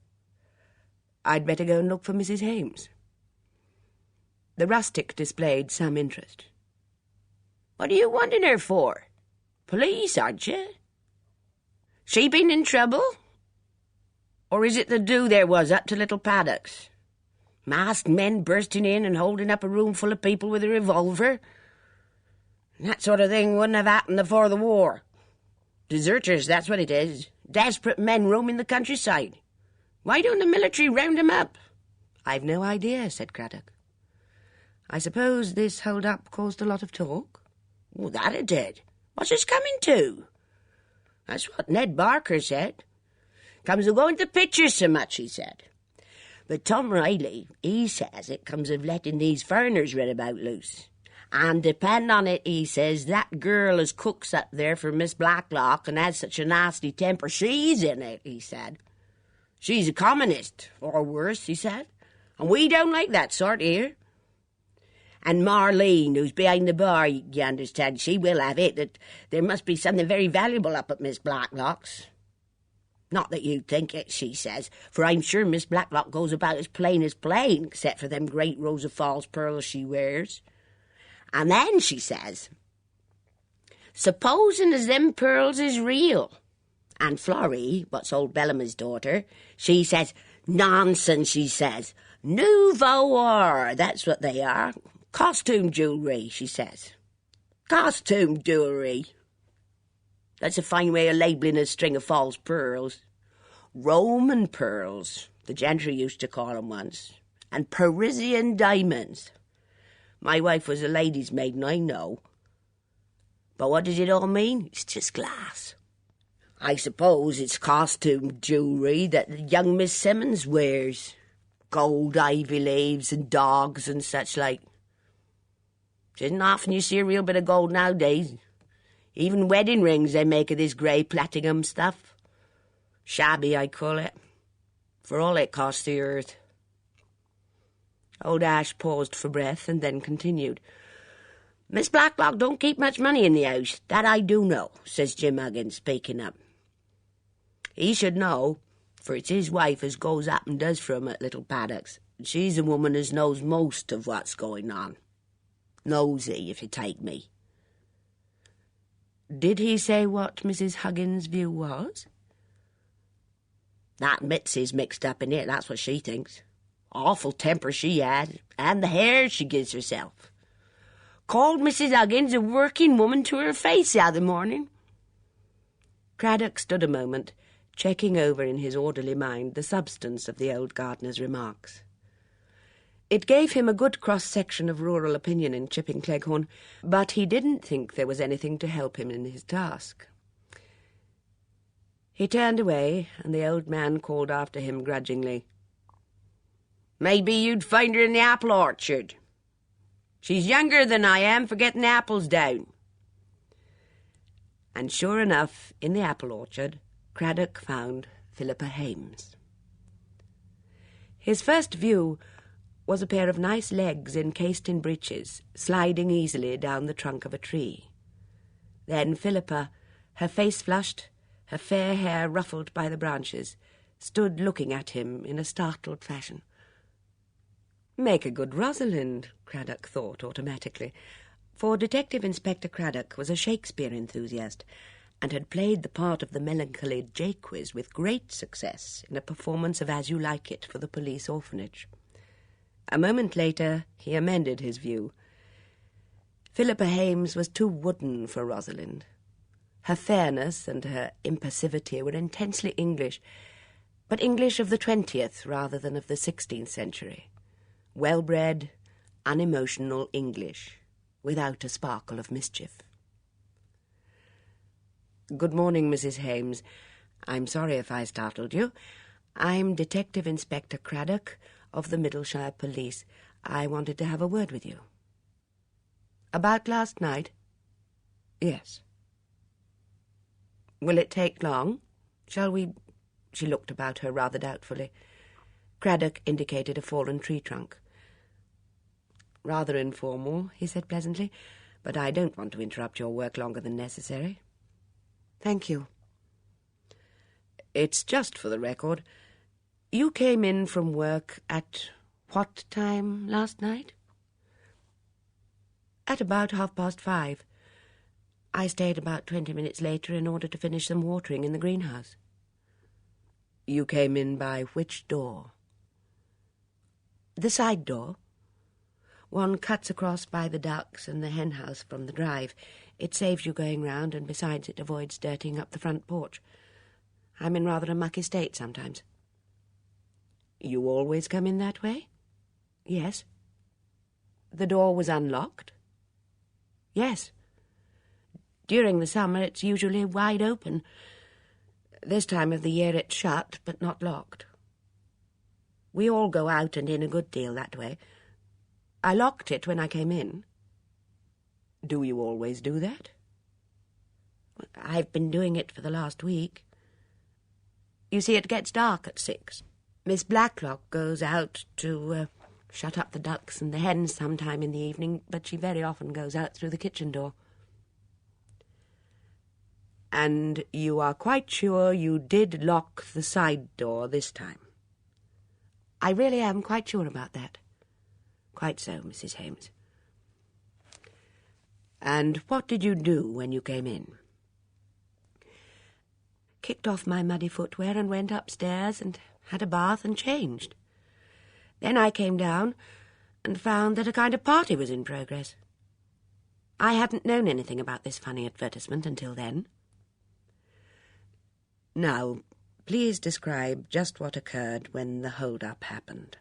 "I'd better go and look for Mrs. Ames." The rustic displayed some interest. "What are you wanting her for? Police, aren't you? She been in trouble? Or is it the do there was up to little paddocks? Masked men bursting in and holding up a room full of people with a revolver? That sort of thing wouldn't have happened before the war. Deserters, that's what it is. Desperate men roaming the countryside. Why don't the military round 'em up?" "I've no idea," said Craddock. "I suppose this hold-up caused a lot of talk?" "Well, that it did. What's this coming to?" "That's what Ned Barker said. Comes of going to pictures so much, he said. But Tom Riley, he says it comes of letting these foreigners run about loose. And depend on it, he says, that girl as cooks up there for Miss Blacklock and has such a nasty temper, she's in it, he said. She's a communist, or worse, he said, and we don't like that sort here. And Marlene, who's behind the bar, you understand, she will have it, that there must be something very valuable up at Miss Blacklock's. Not that you'd think it, she says, for I'm sure Miss Blacklock goes about as plain, except for them great rows of false pearls she wears. And then she says, supposing as them pearls is real. And Florrie, what's old Bellama's daughter, she says, nonsense, she says. Nouveau or, that's what they are. Costume jewellery, she says. Costume jewellery. That's a fine way of labelling a string of false pearls. Roman pearls, the gentry used to call 'em once. And Parisian diamonds. My wife was a lady's maid, and I know. But what does it all mean? It's just glass. I suppose it's costume jewellery that young Miss Simmons wears. Gold ivy leaves and dogs and such like. It isn't often you see a real bit of gold nowadays. Even wedding rings they make of this grey platinum stuff. Shabby, I call it, for all it costs the earth. Old Ash paused for breath and then continued. Miss Blacklock don't keep much money in the house, that I do know, says Jim Huggins, speaking up. He should know, for it's his wife as goes up and does for him at Little Paddocks, and she's the woman as knows most of what's going on. Nosy, if you take me. Did he say what Mrs. Huggins' view was? That Mitzi's mixed up in it, that's what she thinks. Awful temper she had, and the hair she gives herself. Called Mrs. Huggins a working woman to her face the other morning. Craddock stood a moment, checking over in his orderly mind the substance of the old gardener's remarks. It gave him a good cross-section of rural opinion in Chipping Cleghorn, but he didn't think there was anything to help him in his task. He turned away, and the old man called after him grudgingly. Maybe you'd find her in the apple orchard. She's younger than I am for getting apples down. And sure enough, in the apple orchard, Craddock found Philippa Ames. His first view was a pair of nice legs encased in breeches, sliding easily down the trunk of a tree. Then Philippa, her face flushed, her fair hair ruffled by the branches, stood looking at him in a startled fashion. Make a good Rosalind, Craddock thought automatically, for Detective Inspector Craddock was a Shakespeare enthusiast and had played the part of the melancholy Jaques with great success in a performance of As You Like It for the police orphanage. A moment later he amended his view. Philippa Hames was too wooden for Rosalind. Her fairness and her impassivity were intensely English, but English of the 20th rather than of the 16th century. Well-bred, unemotional English, without a sparkle of mischief. "Good morning, Mrs. Hames. I'm sorry if I startled you. I'm Detective Inspector Craddock of the Middleshire Police. I wanted to have a word with you." "About last night?" "Yes." "Will it take long? Shall we—" She looked about her rather doubtfully. Craddock indicated a fallen tree trunk. "Rather informal," he said pleasantly, "but I don't want to interrupt your work longer than necessary." "Thank you." "It's just for the record. You came in from work at what time last night?" "At about 5:30. I stayed about 20 minutes later in order to finish some watering in the greenhouse." "You came in by which door?" "The side door. One cuts across by the ducks and the hen-house from the drive. It saves you going round, and besides it avoids dirtying up the front porch. I'm in rather a mucky state sometimes." "You always come in that way?" "Yes." "The door was unlocked?" "Yes. During the summer it's usually wide open. This time of the year it's shut, but not locked. We all go out and in a good deal that way. I locked it when I came in." "Do you always do that?" "I've been doing it for the last week. You see, it gets dark at 6. Miss Blacklock goes out to shut up the ducks and the hens sometime in the evening, but she very often goes out through the kitchen door." "And you are quite sure you did lock the side door this time?" "I really am quite sure about that." "Quite so, Mrs. Hames. And what did you do when you came in?" "Kicked off my muddy footwear and went upstairs and had a bath and changed. Then I came down and found that a kind of party was in progress. I hadn't known anything about this funny advertisement until then." "Now, please describe just what occurred when the hold-up happened."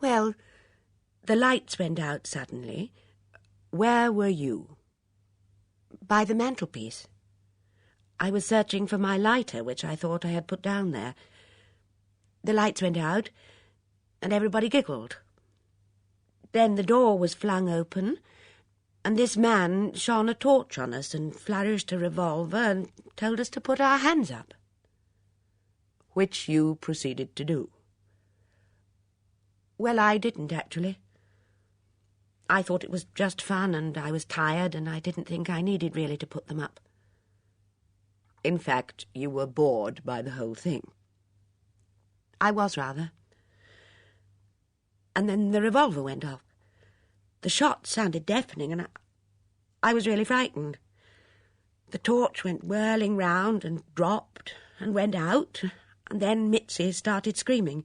"Well, the lights went out suddenly." "Where were you?" "By the mantelpiece. I was searching for my lighter, which I thought I had put down there. The lights went out, and everybody giggled. Then the door was flung open, and this man shone a torch on us and flourished a revolver and told us to put our hands up." "Which you proceeded to do?" "Well, I didn't, actually. I thought it was just fun, and I was tired, and I didn't think I needed really to put them up." "In fact, you were bored by the whole thing?" "I was, rather. And then the revolver went off. The shot sounded deafening, and I was really frightened. The torch went whirling round and dropped and went out, and then Mitzi started screaming.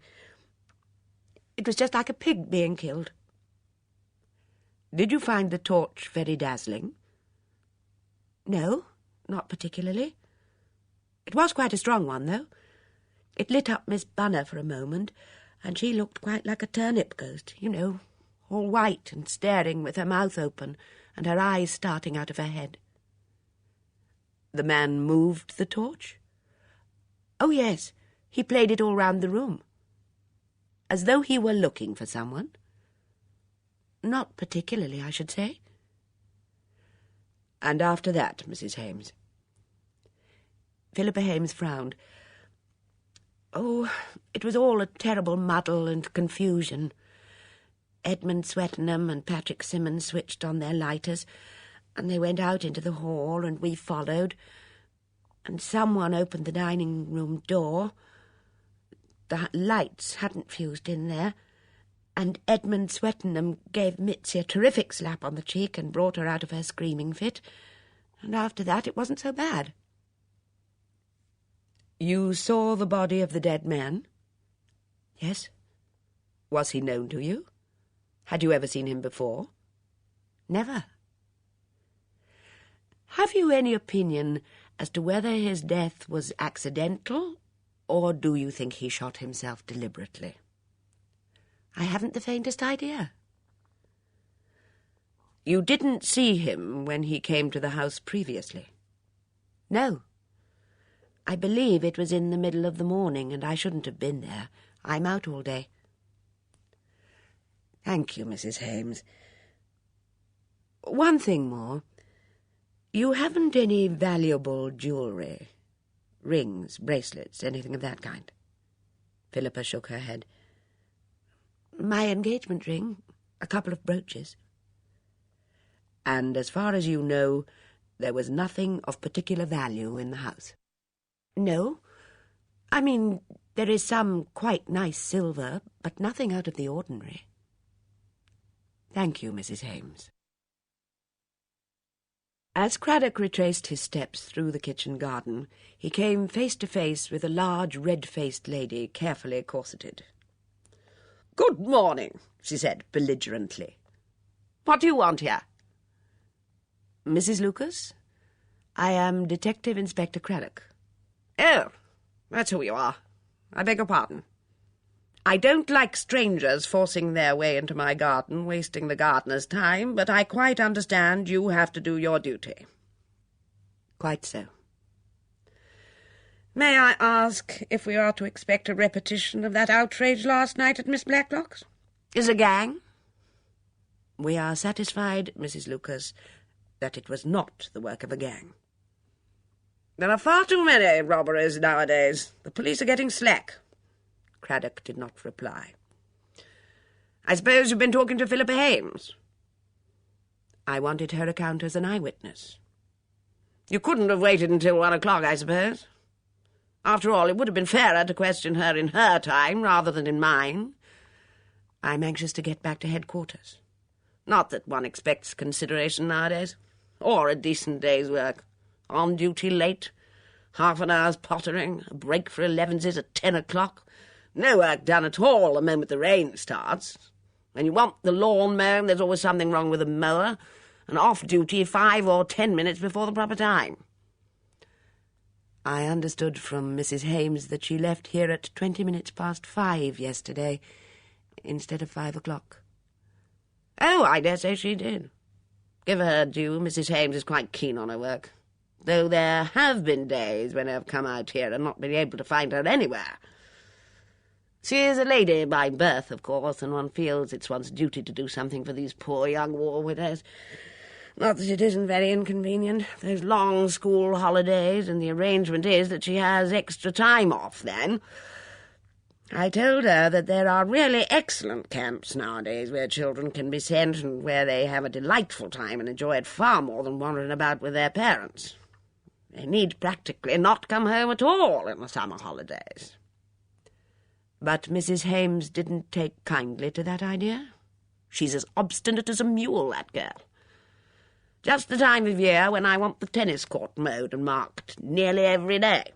It was just like a pig being killed." "Did you find the torch very dazzling?" "No, not particularly. It was quite a strong one, though. It lit up Miss Bunner for a moment, and she looked quite like a turnip ghost, you know, all white and staring with her mouth open and her eyes starting out of her head." "The man moved the torch?" "Oh, yes. He played it all round the room." "As though he were looking for someone?" "Not particularly, I should say." "And after that, Mrs. Hames?" Philippa Hames frowned. "Oh, it was all a terrible muddle and confusion. Edmund Swettenham and Patrick Simmons switched on their lighters, and they went out into the hall, and we followed, and someone opened the dining-room door. The lights hadn't fused in there, and Edmund Swettenham gave Mitzi a terrific slap on the cheek and brought her out of her screaming fit, and after that it wasn't so bad. You saw the body of the dead man? Yes. Was he known to you? Had you ever seen him before? Never. Have you any opinion as to whether his death was accidental, or do you think he shot himself deliberately? I haven't the faintest idea. You didn't see him when he came to the house previously? No. I believe it was in the middle of the morning, and I shouldn't have been there. I'm out all day. Thank you, Mrs. Hames. One thing more. You haven't any valuable jewellery? Rings, bracelets, anything of that kind? Philippa shook her head. My engagement ring, a couple of brooches. And as far as you know, there was nothing of particular value in the house? No. I mean, there is some quite nice silver, but nothing out of the ordinary. Thank you, Mrs. Hames. As Craddock retraced his steps through the kitchen garden, he came face to face with a large red-faced lady, carefully corseted. "Good morning," she said belligerently. "What do you want here?" "Mrs. Lucas, I am Detective Inspector Craddock." "Oh, that's who you are. I beg your pardon. I don't like strangers forcing their way into my garden, wasting the gardener's time, but I quite understand you have to do your duty." "Quite so." "May I ask if we are to expect a repetition of that outrage last night at Miss Blacklock's? Is it a gang?" "We are satisfied, Mrs. Lucas, that it was not the work of a gang." "There are far too many robberies nowadays. The police are getting slack." Craddock did not reply. "I suppose you've been talking to Philippa Hames?" "I wanted her account as an eyewitness." "You couldn't have waited until 1 o'clock, I suppose? After all, it would have been fairer to question her in her time rather than in mine." "I'm anxious to get back to headquarters." "Not that one expects consideration nowadays, or a decent day's work. On duty late, half an hour's pottering, a break for 11s at 10 o'clock. No work done at all the moment the rain starts. When you want the lawn mown, there's always something wrong with the mower, and off duty 5 or 10 minutes before the proper time." "I understood from Mrs. Hames that she left here at 20 minutes past 5 yesterday, instead of 5 o'clock. "Oh, I dare say she did. Give her due, Mrs. Hames is quite keen on her work, though there have been days when I've come out here and not been able to find her anywhere. She is a lady by birth, of course, and one feels it's one's duty to do something for these poor young war widows. Not that it isn't very inconvenient, those long school holidays, and the arrangement is that she has extra time off then. I told her that there are really excellent camps nowadays where children can be sent and where they have a delightful time and enjoy it far more than wandering about with their parents. They need practically not come home at all in the summer holidays." "But Mrs. Hames didn't take kindly to that idea?" "She's as obstinate as a mule, that girl. Just the time of year when I want the tennis court mowed and marked nearly every day.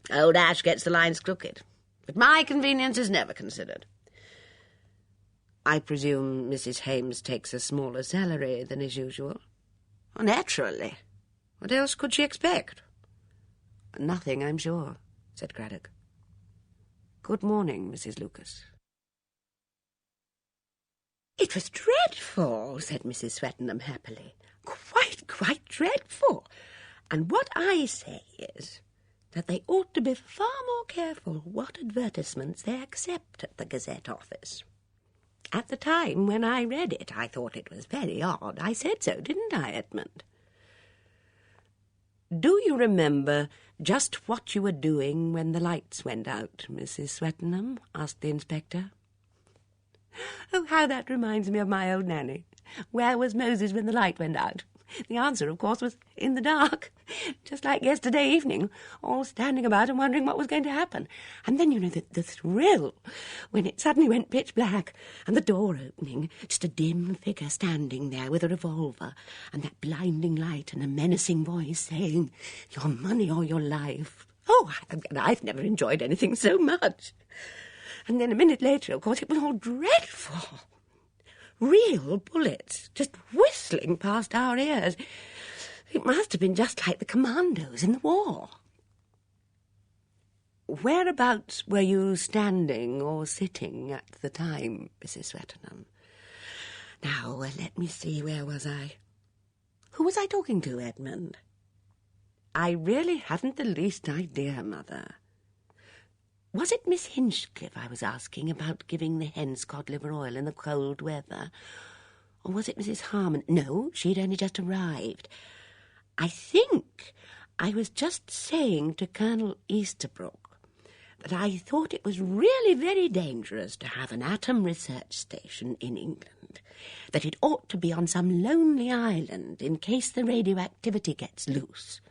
Old Ash gets the lines crooked, but my convenience is never considered." "I presume Mrs. Hames takes a smaller salary than is usual?" "Naturally. What else could she expect?" "Nothing, I'm sure," said Craddock. "Good morning, Mrs. Lucas." "It was dreadful," said Mrs. Swettenham happily. Quite dreadful. And what I say is that they ought to be far more careful what advertisements they accept at the Gazette office. At the time when I read it, I thought it was very odd. I said so, didn't I, Edmund?" "Do you remember just what you were doing when the lights went out, Mrs. Swettenham?" asked the inspector. Oh, how that reminds me of my old nanny. Where was Moses when the light went out? The answer, of course, was in the dark, just like yesterday evening, all standing about and wondering what was going to happen. And then, you know, the thrill when it suddenly went pitch black and the door opening, just a dim figure standing there with a revolver and that blinding light and a menacing voice saying, "Your money or your life." Oh, I've never enjoyed anything so much. And then a minute later, of course, it was all dreadful. Real bullets just whistling past our ears. It must have been just like the commandos in the war. Whereabouts were you standing or sitting at the time, Mrs. Swettenham? Now, let me see, where was I? Who was I talking to, Edmund? I really haven't the least idea, Mother. Was it Miss Hinchcliffe I was asking about giving the hens cod liver oil in the cold weather? Or was it Mrs. Harmon? No, she'd only just arrived. I think I was just saying to Colonel Easterbrook that I thought it was really very dangerous to have an atom research station in England, that it ought to be on some lonely island in case the radioactivity gets loose.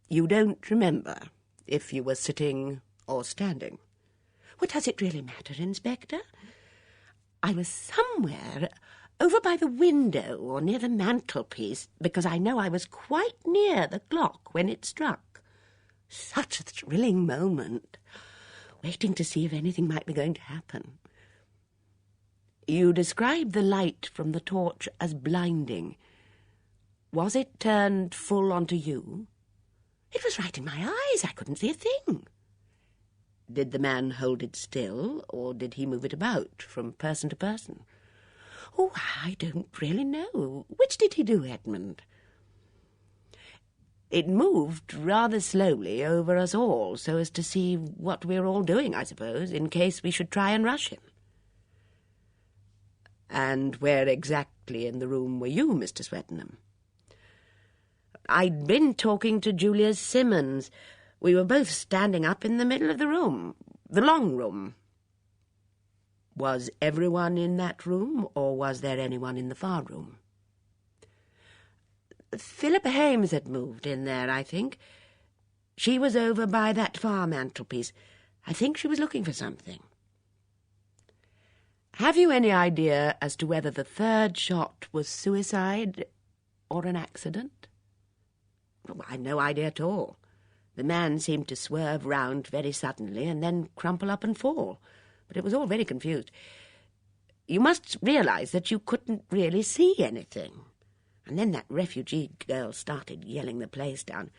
You don't remember if you were sitting or standing? What does it really matter, Inspector? I was somewhere over by the window or near the mantelpiece, because I know I was quite near the clock when it struck. Such a thrilling moment, waiting to see if anything might be going to happen. You described the light from the torch as blinding. Was it turned full onto you? It was right in my eyes. I couldn't see a thing. Did the man hold it still, or did he move it about from person to person? Oh, I don't really know. Which did he do, Edmund? It moved rather slowly over us all, so as to see what we were all doing, I suppose, in case we should try and rush him. And where exactly in the room were you, Mr. Swettenham? I'd been talking to Julia Simmons. We were both standing up in the middle of the room, the long room. Was everyone in that room, or was there anyone in the far room? Philippa Hames had moved in there, I think. She was over by that far mantelpiece. I think she was looking for something. Have you any idea as to whether the third shot was suicide or an accident? Well, I've no idea at all. The man seemed to swerve round very suddenly and then crumple up and fall, but it was all very confused. You must realise that you couldn't really see anything. And then that refugee girl started yelling the place down.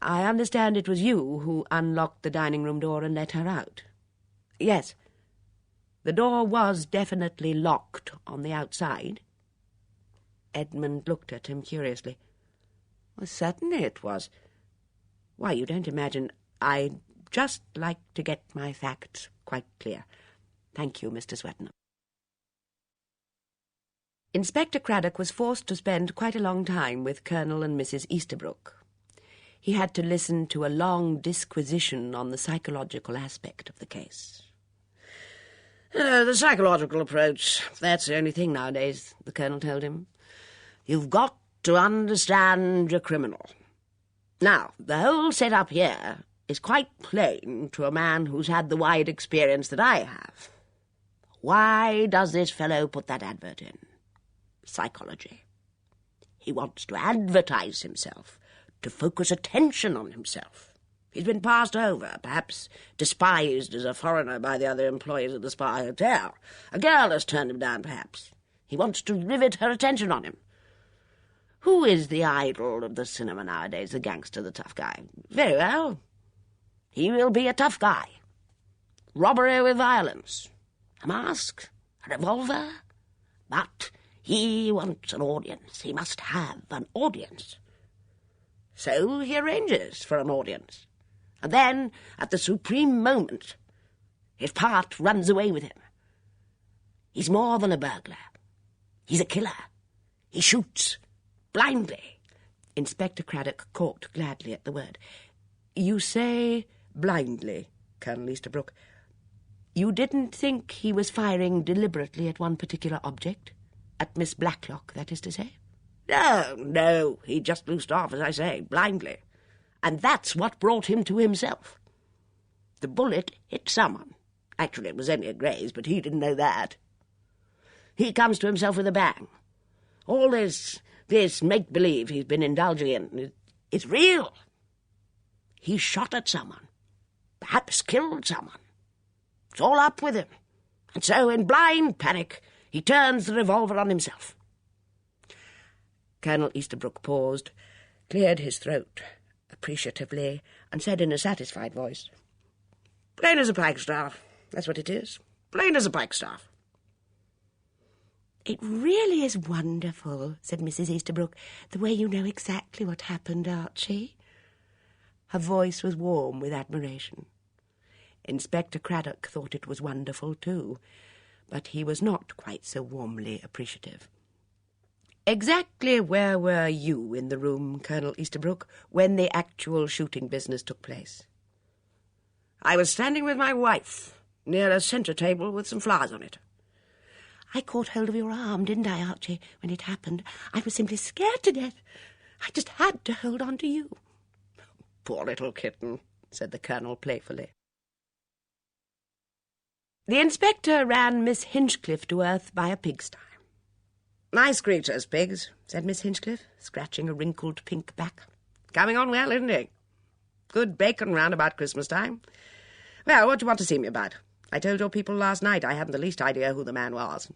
I understand it was you who unlocked the dining-room door and let her out. Yes. The door was definitely locked on the outside. Edmund looked at him curiously. Well, certainly it was. Why, you don't imagine. I'd just like to get my facts quite clear. Thank you, Mr. Swettenham. Inspector Craddock was forced to spend quite a long time with Colonel and Mrs. Easterbrook. He had to listen to a long disquisition on the psychological aspect of the case. The psychological approach, that's the only thing nowadays, the Colonel told him. You've got to understand your criminal. Now, the whole set-up here is quite plain to a man who's had the wide experience that I have. Why does this fellow put that advert in? Psychology. He wants to advertise himself, to focus attention on himself. He's been passed over, perhaps despised as a foreigner by the other employees at the Spa Hotel. A girl has turned him down, perhaps. He wants to rivet her attention on him. Who is the idol of the cinema nowadays? The gangster, the tough guy. Very well. He will be a tough guy. Robbery with violence. A mask, a revolver. But he wants an audience. He must have an audience. So he arranges for an audience. And then, at the supreme moment, his part runs away with him. He's more than a burglar. He's a killer. He shoots blindly. Inspector Craddock caught gladly at the word. You say blindly, Colonel Easterbrook. You didn't think he was firing deliberately at one particular object? At Miss Blacklock, that is to say? No, he just loosed off, as I say, blindly. And that's what brought him to himself. The bullet hit someone. Actually, it was only a graze, but he didn't know that. He comes to himself with a bang. All this make-believe he's been indulging in is real. He shot at someone, perhaps killed someone. It's all up with him. And so, in blind panic, he turns the revolver on himself. Colonel Easterbrook paused, cleared his throat appreciatively, and said in a satisfied voice, "Plain as a pikestaff. That's what it is. Plain as a pikestaff." "It really is wonderful," said Mrs. Easterbrook, "the way you know exactly what happened, Archie." Her voice was warm with admiration. Inspector Craddock thought it was wonderful too, but he was not quite so warmly appreciative. "Exactly where were you in the room, Colonel Easterbrook, when the actual shooting business took place?" "I was standing with my wife, near a centre table with some flowers on it." "I caught hold of your arm, didn't I, Archie, when it happened? I was simply scared to death. I just had to hold on to you." "Poor little kitten," said the Colonel playfully. The inspector ran Miss Hinchcliffe to earth by a pigsty. "Nice creatures, pigs," said Miss Hinchcliffe, scratching a wrinkled pink back. "Coming on well, isn't he? Good bacon round about Christmas time. Well, what do you want to see me about? I told your people last night I hadn't the least idea who the man was.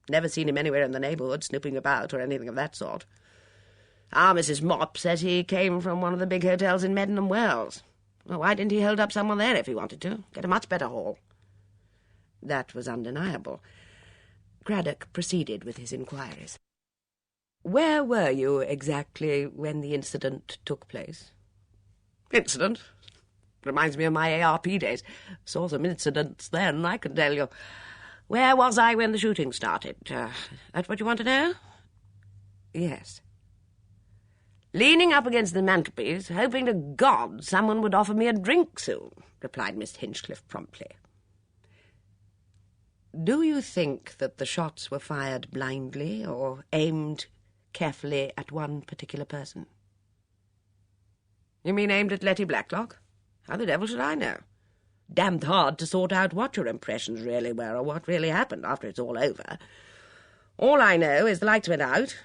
Never seen him anywhere in the neighbourhood, snooping about, or anything of that sort. Our Mrs. Mop says he came from one of the big hotels in Meddenham Wells. Well, why didn't he hold up someone there if he wanted to? Get a much better haul." That was undeniable. Craddock proceeded with his inquiries. "Where were you exactly when the incident took place?" "Incident? Reminds me of my ARP days. Saw some incidents then, I can tell you. Where was I when the shooting started? That's what you want to know?" "Yes." "Leaning up against the mantelpiece, hoping to God someone would offer me a drink soon," replied Miss Hinchcliffe promptly. "Do you think that the shots were fired blindly or aimed carefully at one particular person?" "You mean aimed at Letty Blacklock? How the devil should I know? Damned hard to sort out what your impressions really were or what really happened after it's all over. All I know is the lights went out,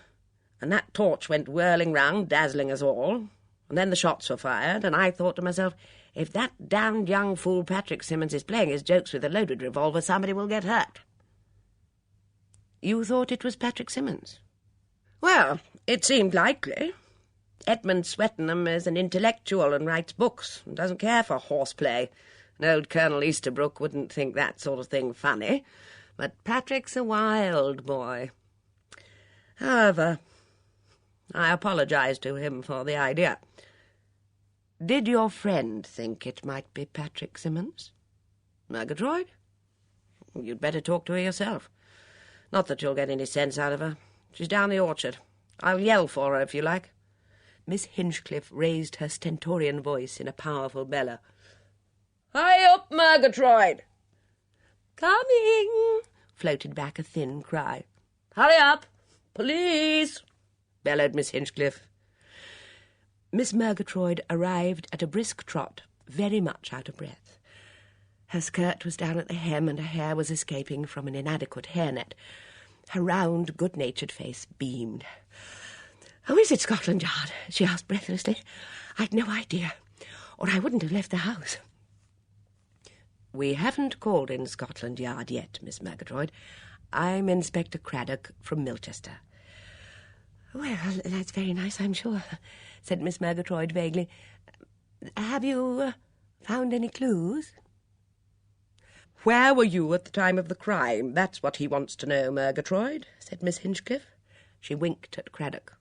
and that torch went whirling round, dazzling us all, and then the shots were fired, and I thought to myself, if that damned young fool Patrick Simmons is playing his jokes with a loaded revolver, somebody will get hurt." "You thought it was Patrick Simmons?" "Well, it seemed likely. Edmund Swettenham is an intellectual and writes books and doesn't care for horseplay, and old Colonel Easterbrook wouldn't think that sort of thing funny. But Patrick's a wild boy. However, I apologised to him for the idea." "Did your friend think it might be Patrick Simmons?" "Murgatroyd? You'd better talk to her yourself. Not that you'll get any sense out of her. She's down the orchard. I'll yell for her if you like." Miss Hinchcliffe raised her stentorian voice in a powerful bellow. "Hurry up, Murgatroyd!" "Coming!" floated back a thin cry. "Hurry up! Police!" bellowed Miss Hinchcliffe. Miss Murgatroyd arrived at a brisk trot, very much out of breath. Her skirt was down at the hem, and her hair was escaping from an inadequate hairnet. Her round, good-natured face beamed. "Oh, is it Scotland Yard?" she asked breathlessly. "I'd no idea, or I wouldn't have left the house." "We haven't called in Scotland Yard yet, Miss Murgatroyd. I'm Inspector Craddock from Milchester." "Well, that's very nice, I'm sure," said Miss Murgatroyd vaguely. "Have you found any clues?" "Where were you at the time of the crime? That's what he wants to know, Murgatroyd," said Miss Hinchcliffe. She winked at Craddock.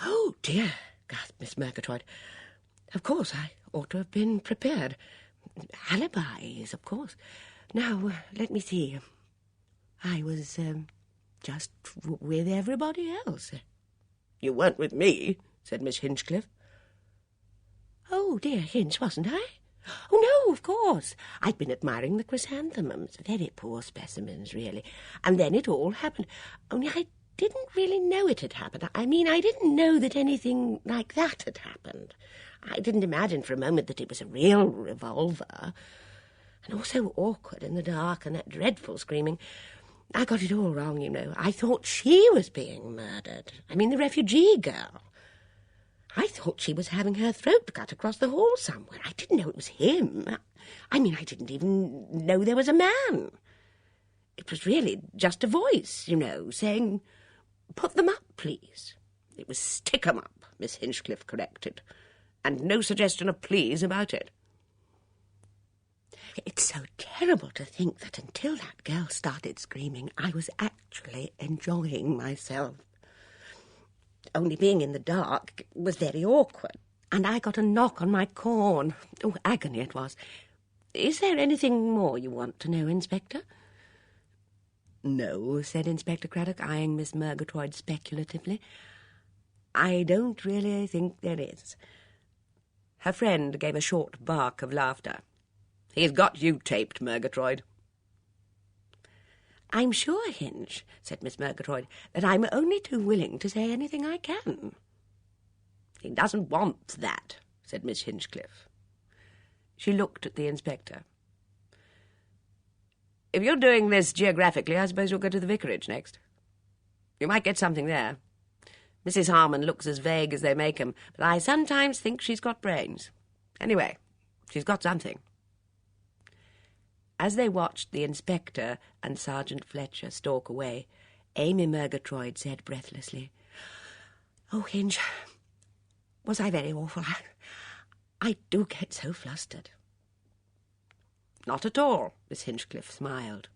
"Oh, dear," gasped Miss Murgatroyd. "Of course, I ought to have been prepared. Alibis, of course. Now, let me see. I was just with everybody else." "You weren't with me," said Miss Hinchcliffe. "Oh, dear, Hinch, wasn't I? Oh, no, of course. I'd been admiring the chrysanthemums. Very poor specimens, really. And then it all happened. Only I didn't really know it had happened. I mean, I didn't know that anything like that had happened. I didn't imagine for a moment that it was a real revolver. And all so awkward in the dark, and that dreadful screaming. I got it all wrong, you know. I thought she was being murdered. I mean, the refugee girl. I thought she was having her throat cut across the hall somewhere. I didn't know it was him. I mean, I didn't even know there was a man. It was really just a voice, you know, saying, "Put them up, please." It was "stick 'em up," Miss Hinchcliffe corrected, and no suggestion of please about it. It's so terrible to think that until that girl started screaming, I was actually enjoying myself. Only being in the dark was very awkward, and I got a knock on my corn. Oh, agony it was. Is there anything more you want to know, Inspector? No, said Inspector Craddock, eyeing Miss Murgatroyd speculatively. I don't really think there is. Her friend gave a short bark of laughter. He's got you taped, Murgatroyd. I'm sure, Hinch, said Miss Murgatroyd, that I'm only too willing to say anything I can. He doesn't want that, said Miss Hinchcliffe. She looked at the inspector. If you're doing this geographically, I suppose you'll go to the vicarage next. You might get something there. Mrs. Harmon looks as vague as they make 'em, but I sometimes think she's got brains. Anyway, she's got something. As they watched the inspector and Sergeant Fletcher stalk away, Amy Murgatroyd said breathlessly, "Oh, Hinch, was I very awful? I do get so flustered." Not at all, Miss Hinchcliffe smiled.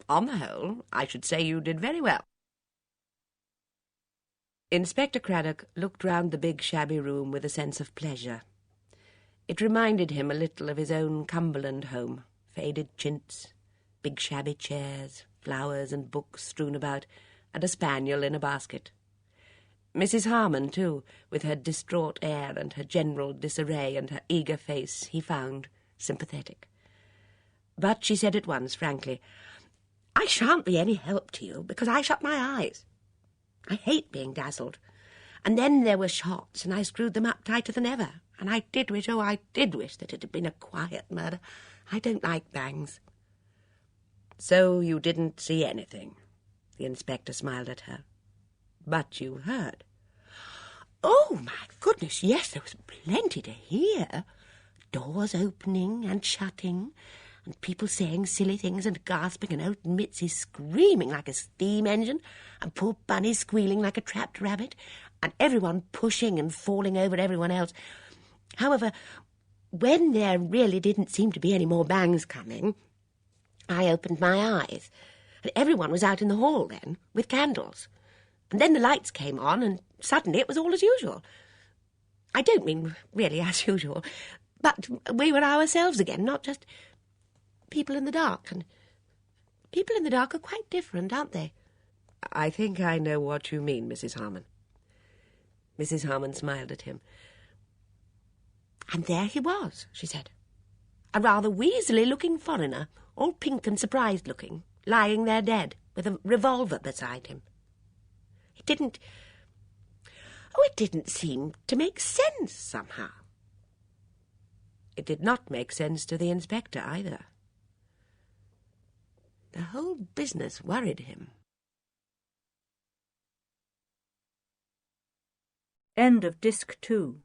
On the whole, I should say you did very well. Inspector Craddock looked round the big shabby room with a sense of pleasure. It reminded him a little of his own Cumberland home. Faded chintz, big shabby chairs, flowers and books strewn about, and a spaniel in a basket. Mrs. Harmon, too, with her distraught air and her general disarray and her eager face, he found sympathetic. But she said at once, frankly, "I shan't be any help to you, because I shut my eyes. I hate being dazzled. And then there were shots, and I screwed them up tighter than ever. And I did wish that it had been a quiet murder. I don't like bangs." "So you didn't see anything?" The inspector smiled at her. "But you heard?" "Oh, my goodness, yes, there was plenty to hear. Doors opening and shutting, and people saying silly things and gasping, and old Mitzi screaming like a steam engine, and poor Bunny squealing like a trapped rabbit, and everyone pushing and falling over everyone else. However, when there really didn't seem to be any more bangs coming, I opened my eyes, and everyone was out in the hall then, with candles. And then the lights came on, and suddenly it was all as usual. I don't mean really as usual, but we were ourselves again, not just people in the dark. And people in the dark are quite different, aren't they?" "I think I know what you mean, Mrs. Harmon." Mrs. Harmon smiled at him. "And there he was," she said, "a rather weaselly-looking foreigner, all pink and surprised-looking, lying there dead, with a revolver beside him. It didn't seem to make sense, somehow." It did not make sense to the inspector, either. The whole business worried him. End of Disc 2.